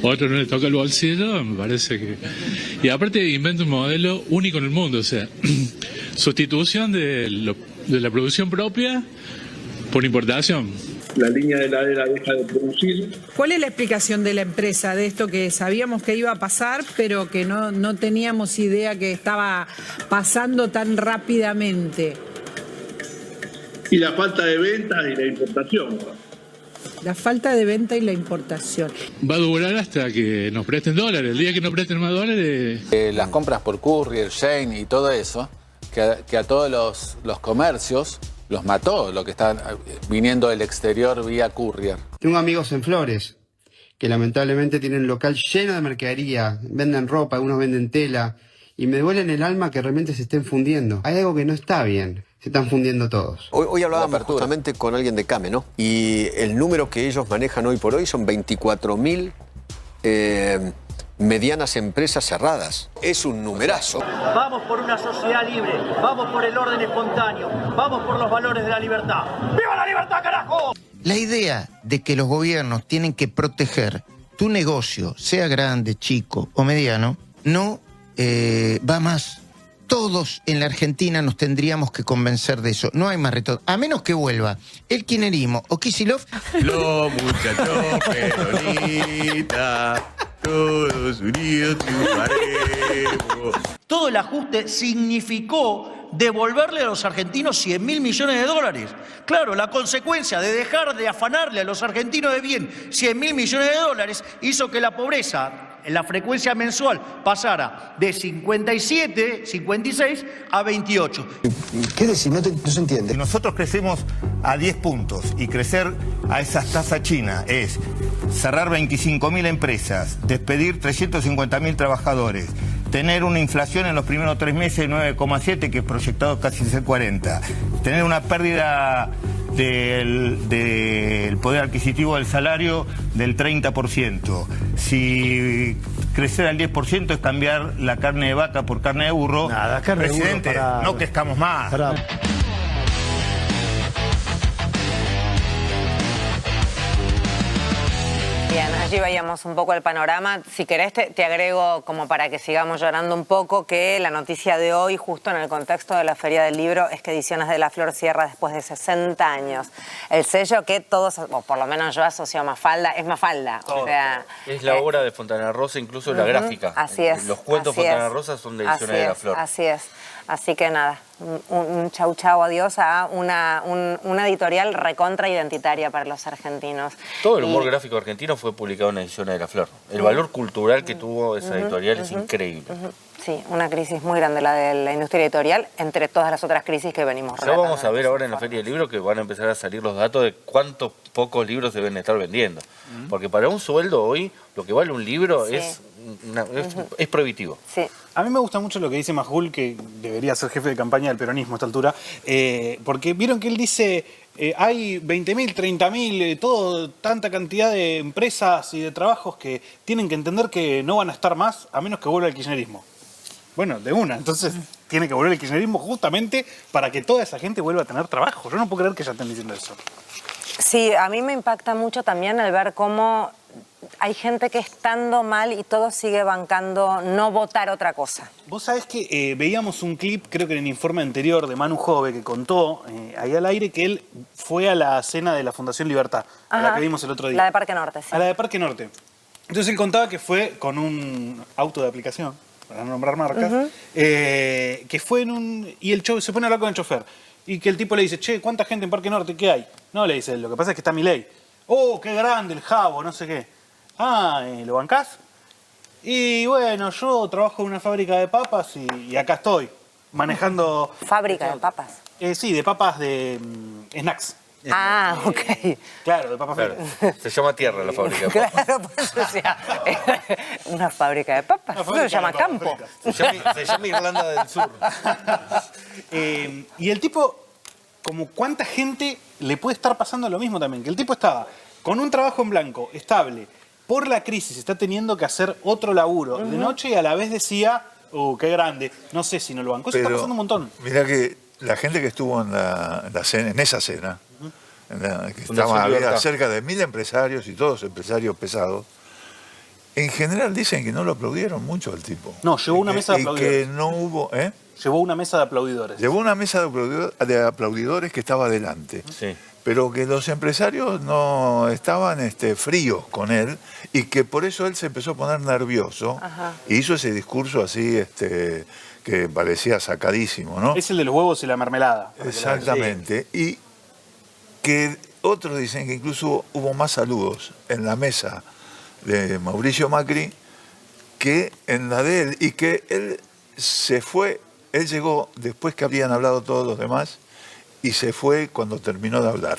otros no les toca el bolsillo, me parece que... Y aparte inventa un modelo único en el mundo, o sea, sustitución de la producción propia por importación. La línea de heladera deja de producir. ¿Cuál es la explicación de la empresa de esto que sabíamos que iba a pasar, pero que no teníamos idea que estaba pasando tan rápidamente? Y la falta de ventas y la importación. La falta de venta y la importación. Va a durar hasta que nos presten dólares. El día que nos presten más dólares... Las compras por courier, Shane y todo eso, que a todos los comercios los mató, lo que están viniendo del exterior vía courier. Tengo amigos en Flores que lamentablemente tienen un local lleno de mercadería, venden ropa, algunos venden tela, y me duele en el alma que realmente se estén fundiendo. Hay algo que no está bien. Se están fundiendo todos. Hoy hablábamos justamente con alguien de CAME, ¿no? Y el número que ellos manejan hoy por hoy son 24.000 medianas empresas cerradas. Es un numerazo. Vamos por una sociedad libre, vamos por el orden espontáneo, vamos por los valores de la libertad. ¡Viva la libertad, carajo! La idea de que los gobiernos tienen que proteger tu negocio, sea grande, chico o mediano, no va más. Todos en la Argentina nos tendríamos que convencer de eso. No hay más reto. A menos que vuelva el kirchnerismo o Kicillof. Los muchachos peronistas, todos unidos triunfaremos. Todo el ajuste significó devolverle a los argentinos 100.000 millones de dólares. Claro, la consecuencia de dejar de afanarle a los argentinos de bien 100.000 millones de dólares hizo que la pobreza en la frecuencia mensual pasara de 57, 56 a 28. ¿Qué decís? No se entiende. Nosotros crecemos a 10 puntos y crecer a esa tasa china es cerrar 25.000 empresas, despedir 350.000 trabajadores, tener una inflación en los primeros 3 meses de 9,7, que es proyectado casi ser 40, tener una pérdida del poder adquisitivo del salario del 30%. Si crecer al 10% es cambiar la carne de vaca por carne de burro, nada, carne presidente, de burro, no crezcamos más. Bien, allí veíamos un poco el panorama. Si querés te agrego, como para que sigamos llorando un poco, que la noticia de hoy, justo en el contexto de la Feria del Libro, es que Ediciones de la Flor cierra después de 60 años. El sello que todos, o por lo menos yo asocio a Mafalda, es Mafalda. O sea, es la obra de Fontana Rosa, incluso la gráfica. Así es. Los cuentos Fontana Rosa son de Ediciones de la Flor. Así es. Así que nada, un chau chau, adiós a una editorial recontra identitaria para los argentinos. Todo el humor gráfico argentino fue publicado en Ediciones de la Flor. El valor cultural que tuvo esa editorial es increíble. Sí, una crisis muy grande la de la industria editorial, entre todas las otras crisis que venimos Ya relatando. vamos a ver ahora en la Feria del Libro que van a empezar a salir los datos de cuántos pocos libros se deben estar vendiendo. Porque para un sueldo hoy, lo que vale un libro es prohibitivo. Sí. A mí me gusta mucho lo que dice Majul, que debería ser jefe de campaña del peronismo a esta altura, porque vieron que él dice, hay 20.000, 30.000, tanta cantidad de empresas y de trabajos que tienen que entender que no van a estar más a menos que vuelva el kirchnerismo. Bueno, de una. Entonces tiene que volver el kirchnerismo justamente para que toda esa gente vuelva a tener trabajo. Yo no puedo creer que ya estén diciendo eso. Sí, a mí me impacta mucho también el ver cómo hay gente que estando mal y todo sigue bancando no votar otra cosa. Vos sabés que veíamos un clip, creo que en el informe anterior de Manu Jove, que contó ahí al aire que él fue a la cena de la Fundación Libertad, a la que vimos el otro día. La de Parque Norte, sí. A la de Parque Norte. Entonces él contaba que fue con un auto de aplicación, para no nombrar marcas, que fue en un... Y el se pone a hablar con el chofer. Y que el tipo le dice, che, ¿cuánta gente en Parque Norte? ¿Qué hay? No, le dice, lo que pasa es que está Milei. Oh, qué grande el Jabo, no sé qué. Ah, ¿lo bancás? Y bueno, yo trabajo en una fábrica de papas y acá estoy, manejando... ¿Fábrica de papas? Sí, de papas de snacks. Ah, ok. Claro, de papas fritas. Se llama Tierra la fábrica de papas. Claro, pues o sea, una fábrica de papas. Eso se llama campo. Se llama Irlanda del Sur. Y el tipo, como cuánta gente le puede estar pasando lo mismo también, que el tipo estaba con un trabajo en blanco, estable, por la crisis está teniendo que hacer otro laburo de noche y a la vez decía, qué grande, no sé si no lo banco. Eso está pasando un montón. Mirá que la gente que estuvo en esa cena, había cerca de 1000 empresarios y todos empresarios pesados, en general dicen que no lo aplaudieron mucho al tipo. No, llevó una mesa de aplaudidores. Y que no hubo... Llevó una mesa de aplaudidores. Llevó una mesa de aplaudidores que estaba adelante. Sí. Pero que los empresarios no estaban fríos con él y que por eso él se empezó a poner nervioso. Ajá. Y hizo ese discurso así que parecía sacadísimo, ¿no? Es el de los huevos y la mermelada. Exactamente. Y que otros dicen que incluso hubo más saludos en la mesa de Mauricio Macri que en la de él, y que él se fue, él llegó después que habían hablado todos los demás y se fue cuando terminó de hablar.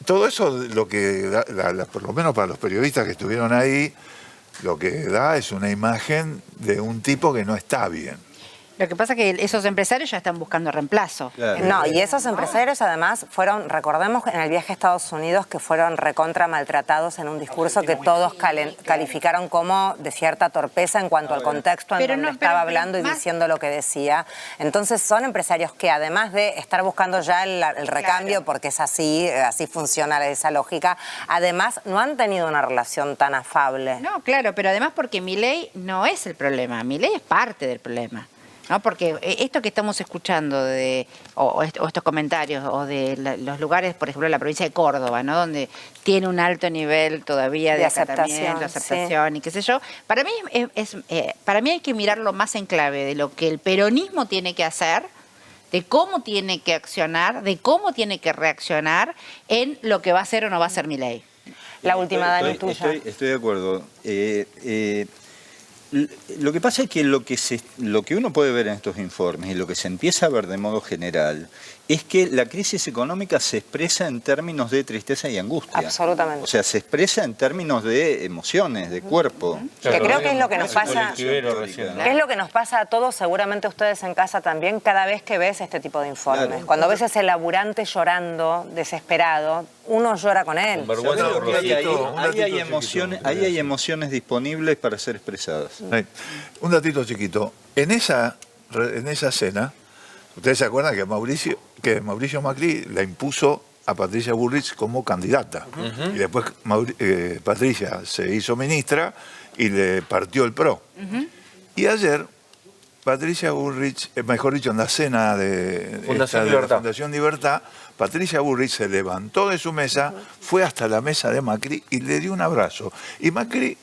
Todo eso, lo que da, por lo menos para los periodistas que estuvieron ahí, lo que da es una imagen de un tipo que no está bien. Lo que pasa es que esos empresarios ya están buscando reemplazo. Claro. No, y esos empresarios además fueron, recordemos en el viaje a Estados Unidos, que fueron recontra maltratados en un discurso que todos calificaron como de cierta torpeza en cuanto al contexto en donde estaba hablando y diciendo lo que decía. Entonces son empresarios que además de estar buscando ya el recambio, porque es así funciona esa lógica, además no han tenido una relación tan afable. No, claro, pero además porque Milei no es el problema, Milei es parte del problema. ¿No? Porque esto que estamos escuchando o estos comentarios o de los lugares, por ejemplo, la provincia de Córdoba, ¿no? Donde tiene un alto nivel todavía de aceptación y qué sé yo, para mí hay que mirarlo más en clave de lo que el peronismo tiene que hacer, de cómo tiene que accionar, de cómo tiene que reaccionar en lo que va a hacer o no va a ser Milei. La última, Dani, tuya. Estoy de acuerdo. Lo que pasa es que lo que uno puede ver en estos informes y lo que se empieza a ver de modo general es que la crisis económica se expresa en términos de tristeza y angustia. Absolutamente. O sea, se expresa en términos de emociones, de cuerpo. Que creo que es lo que nos pasa. Que es lo que nos pasa a todos, seguramente ustedes en casa también, cada vez que ves este tipo de informes. Claro. Cuando ves ese laburante llorando, desesperado, uno llora con él. Ahí hay emociones disponibles para ser expresadas. Un datito chiquito. En esa cena, ustedes se acuerdan que Mauricio Macri la impuso a Patricia Bullrich como candidata. Y después Patricia se hizo ministra y le partió el PRO. Y ayer Patricia Bullrich, mejor dicho, en la cena de la Fundación Libertad, Patricia Bullrich se levantó de su mesa, fue hasta la mesa de Macri y le dio un abrazo. Y Macri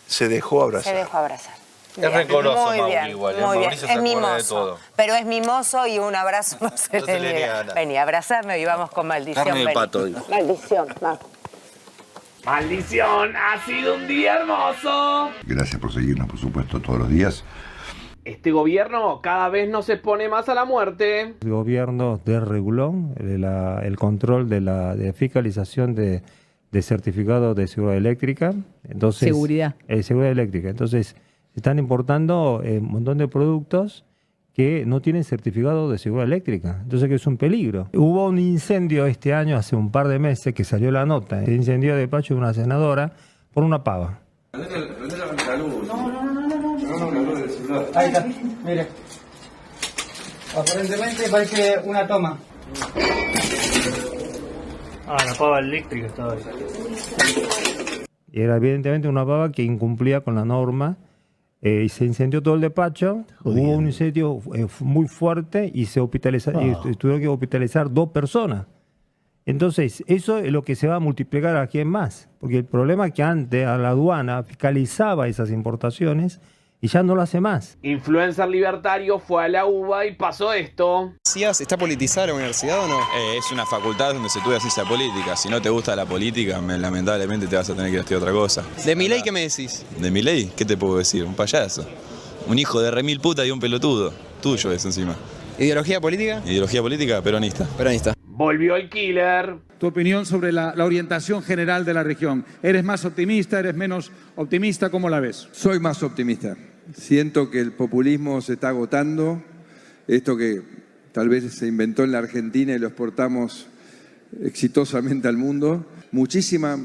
se dejó abrazar. Se dejó abrazar. Es rencoroso, muy bien, igual. Muy bien. Mauricio Es se acuerda mimoso, de todo. pero es mimoso y un abrazo no se le niega. Vení, abrazame y vamos con maldición. Carne de vení. pato, digo. Maldición, va. Maldición, ha sido un día hermoso. Gracias por seguirnos, por supuesto, todos los días. Este gobierno cada vez nos expone más a la muerte. El gobierno desreguló el control de fiscalización de certificados de seguridad eléctrica. Entonces, seguridad eléctrica. Entonces, se están importando un montón de productos que no tienen certificado de seguridad eléctrica. Entonces, que es un peligro. Hubo un incendio este año, hace un par de meses, que salió la nota. El incendio de despacho de una senadora por una pava. Ahí está, mire. Aparentemente parece una toma. La pava eléctrica estaba ahí. Y era evidentemente una pava que incumplía con la norma y se incendió todo el despacho. Hubo un incendio muy fuerte y se tuvieron que hospitalizar 2 personas. Entonces, eso es lo que se va a multiplicar aquí en más. Porque el problema es que antes a la aduana fiscalizaba esas importaciones y ya no lo hace más. Influencer libertario fue a la UBA y pasó esto. ¿Está politizada la universidad o no? Es una facultad donde se estudia ciencia política. Si no te gusta la política, lamentablemente te vas a tener que estudiar otra cosa. ¿De Milei qué me decís? ¿De Milei? ¿Qué te puedo decir? Un payaso. Un hijo de remil puta y un pelotudo. Tuyo es encima. ¿Ideología política? Ideología política peronista. Peronista. Volvió el killer. Tu opinión sobre la orientación general de la región. ¿Eres más optimista? ¿Eres menos optimista? ¿Cómo la ves? Soy más optimista. Siento que el populismo se está agotando. Esto que tal vez se inventó en la Argentina y lo exportamos exitosamente al mundo. Muchísima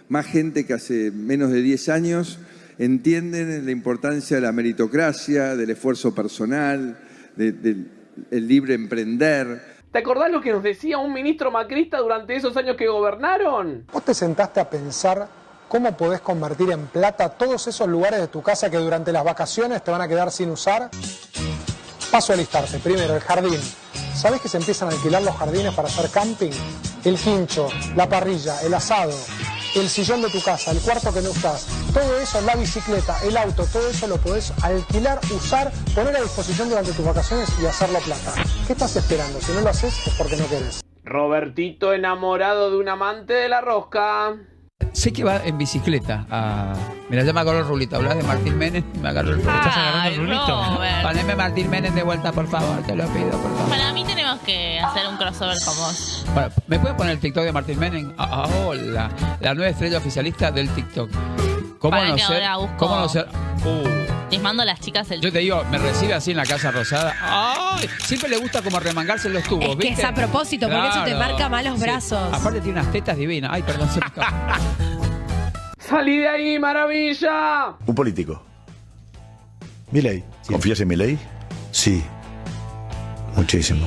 más gente que hace menos de 10 años entienden la importancia de la meritocracia, del esfuerzo personal, del libre emprender. ¿Te acordás lo que nos decía un ministro macrista durante esos años que gobernaron? ¿Vos te sentaste a pensar cómo podés convertir en plata todos esos lugares de tu casa que durante las vacaciones te van a quedar sin usar? Paso a listarte. Primero, el jardín. ¿Sabés que se empiezan a alquilar los jardines para hacer camping? El quincho, la parrilla, el asado, el sillón de tu casa, el cuarto que no usás, todo eso, la bicicleta, el auto, todo eso lo podés alquilar, usar, poner a disposición durante tus vacaciones y hacerlo plata. ¿Qué estás esperando? Si no lo haces es porque no querés. Robertito enamorado de un amante de la rosca. Sé que va en bicicleta a... Mira, ya me agarró el rulito. Hablas de Martín Menem y me agarró el rulito. ¿Estás agarrando el rulito? Poneme Martín Menem de vuelta, por favor. Te lo pido, por favor. Para mí tenemos que hacer un crossover con vos. Bueno, ¿me puedes poner el TikTok de Martín Menem? Hola. La nueva estrella oficialista del TikTok. ¿Cómo Para no que ser? ahora busco. ¿Cómo no ser? Les mando a las chicas el... Yo te digo, me recibe así en la Casa Rosada. ¡Ay! Siempre le gusta como remangarse los tubos, Es que ¿viste? es a propósito, porque eso te marca más los brazos. Aparte tiene unas tetas divinas. Ay, perdón, se me escapa. ¡Salí de ahí, maravilla! Un político. Milei. ¿Confías en Milei? Sí. Muchísimo.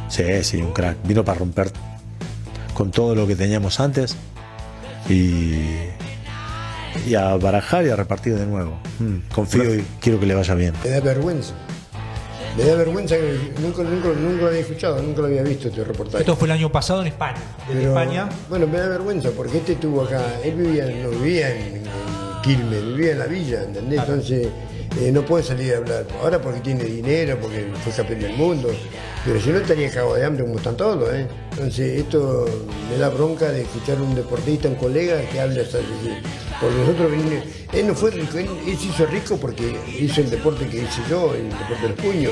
Sí, un crack. Vino para romper con todo lo que teníamos antes y a barajar y a repartir de nuevo. Confío y quiero que le vaya bien. Me da vergüenza. Me da vergüenza que nunca lo había escuchado, nunca lo había visto este reportaje. Esto fue el año pasado en España. España. Bueno, me da vergüenza porque este estuvo acá. Él no vivía en Quilmes, vivía en la villa, ¿entendés? Claro. Entonces, no puede salir a hablar. Ahora porque tiene dinero, porque fue campeón del mundo. Pero si no estaría cagado de hambre como están todos, ¿eh? Entonces esto me da bronca de escuchar a un deportista, un colega que hable así. Por nosotros, él no fue rico, él se hizo rico porque hizo el deporte que hice yo, el deporte del puño,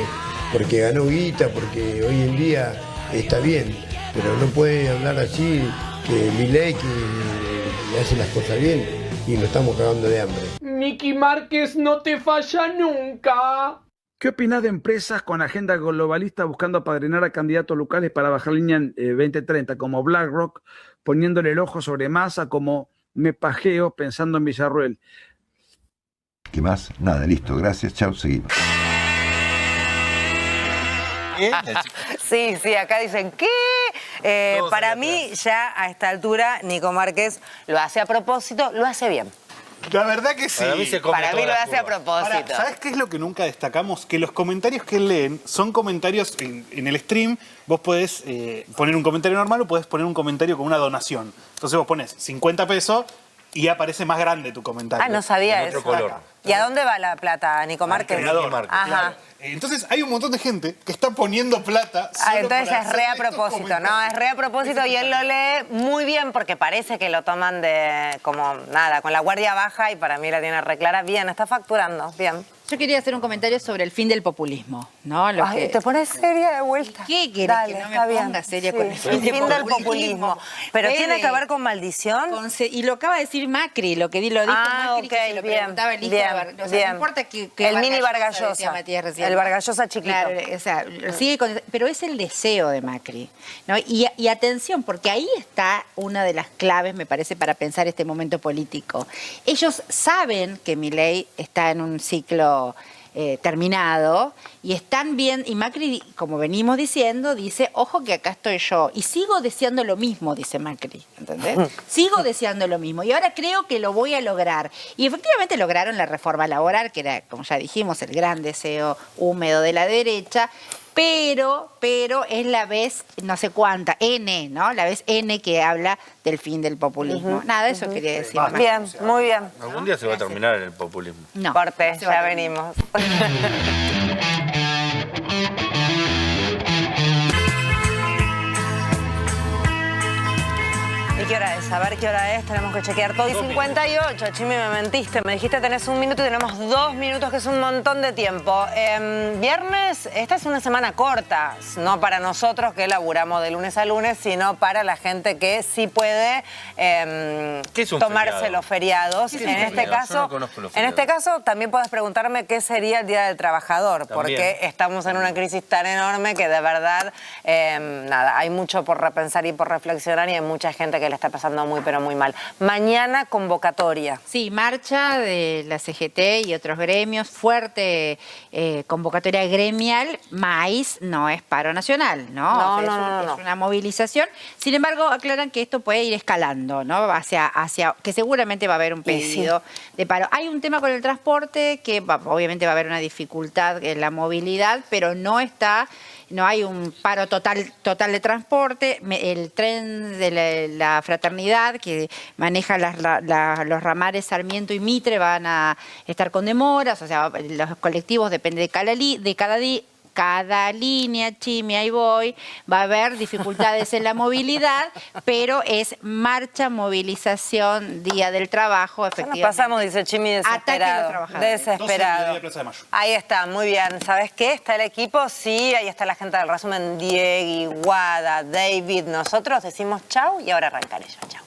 porque ganó guita, porque hoy en día está bien. Pero no puede hablar así que Milei que hace las cosas bien y nos estamos cagando de hambre. Nicky Márquez no te falla nunca. ¿Qué opinás de empresas con agenda globalista buscando apadrinar a candidatos locales para bajar línea en 2030, como BlackRock, poniéndole el ojo sobre Massa, como Me Pajeo, pensando en Villarroel? ¿Qué más? Nada, listo. Gracias, chao, seguimos. Sí, acá dicen, ¿qué? Para mí, ya a esta altura, Nico Márquez lo hace a propósito, lo hace bien. La verdad que sí. Para mí lo hace a propósito. Ahora, ¿sabes qué es lo que nunca destacamos? Que los comentarios que leen son comentarios en el stream. Vos podés poner un comentario normal o podés poner un comentario con una donación. Entonces vos pones 50 pesos y aparece más grande tu comentario. Ah, no sabía en eso. otro color. ¿Y a dónde va la plata, Nico Márquez? Ajá. Claro. Entonces hay un montón de gente que está poniendo plata. Entonces es re a propósito, ¿no? Es re a propósito y él lo lee muy bien porque parece que lo toman de como nada, con la guardia baja y para mí la tiene re clara. Bien, está facturando, bien. Yo quería hacer un comentario sobre el fin del populismo, ¿no? Ay, te pones seria de vuelta. ¿Qué querés? Dale, que no me está ponga bien. seria Sí. con el fin del populismo. ¿Pero tiene que ver con maldición? Y lo acaba de decir Macri, lo dijo Macri, que se lo preguntaba el hijo de Vargas. O sea, no importa que el mini Vargallosa, Vargallosa. decía Matías recién. El Vargallosa chiquito. Claro, o sea, sigue pero es el deseo de Macri, ¿no? Y atención, porque ahí está una de las claves, me parece, para pensar este momento político. Ellos saben que Milei está en un ciclo terminado y están bien, y Macri, como venimos diciendo, dice, ojo que acá estoy yo y sigo deseando lo mismo, dice Macri, ¿entendés? Sigo deseando lo mismo y ahora creo que lo voy a lograr. Y efectivamente lograron la reforma laboral, que era, como ya dijimos, el gran deseo húmedo de la derecha, pero es la vez no sé cuánta, N, ¿no? La vez N que habla del fin del populismo. Nada, eso quería decir. Bien, muy bien. Algún día se va a terminar el populismo. No. Corte, ya venimos. ¿Qué hora es? A ver qué hora es, tenemos que chequear todo. Y 58, Chimi, me mentiste, me dijiste tenés un minuto y tenemos 2 minutos, que es un montón de tiempo. Viernes, esta es una semana corta, no para nosotros que laburamos de lunes a lunes, sino para la gente que sí puede tomarse los feriados. En este caso, también puedes preguntarme qué sería el Día del Trabajador, porque estamos en una crisis tan enorme que de verdad, nada, hay mucho por repensar y por reflexionar y hay mucha gente que le está pasando muy, pero muy mal. Mañana, convocatoria. Sí, marcha de la CGT y otros gremios, fuerte convocatoria gremial, maíz no es paro nacional, ¿no? No. Es una movilización. Sin embargo, aclaran que esto puede ir escalando, ¿no? Hacia que seguramente va a haber un pedido de paro. Hay un tema con el transporte que obviamente va a haber una dificultad en la movilidad, pero no hay un paro total de transporte. El tren de la Fraternidad, que maneja los ramales Sarmiento y Mitre, van a estar con demoras. O sea, los colectivos depende de cada línea, Chimi, ahí voy, va a haber dificultades en la movilidad, pero es marcha, movilización, Día del Trabajo, efectivamente. Nos pasamos, dice Chimi, desesperado. Desesperado. Ahí está, muy bien. ¿Sabes qué? Está el equipo, sí, ahí está la gente del resumen, Diego, Guada, David. Nosotros decimos chau y ahora arrancan ellos. Chau.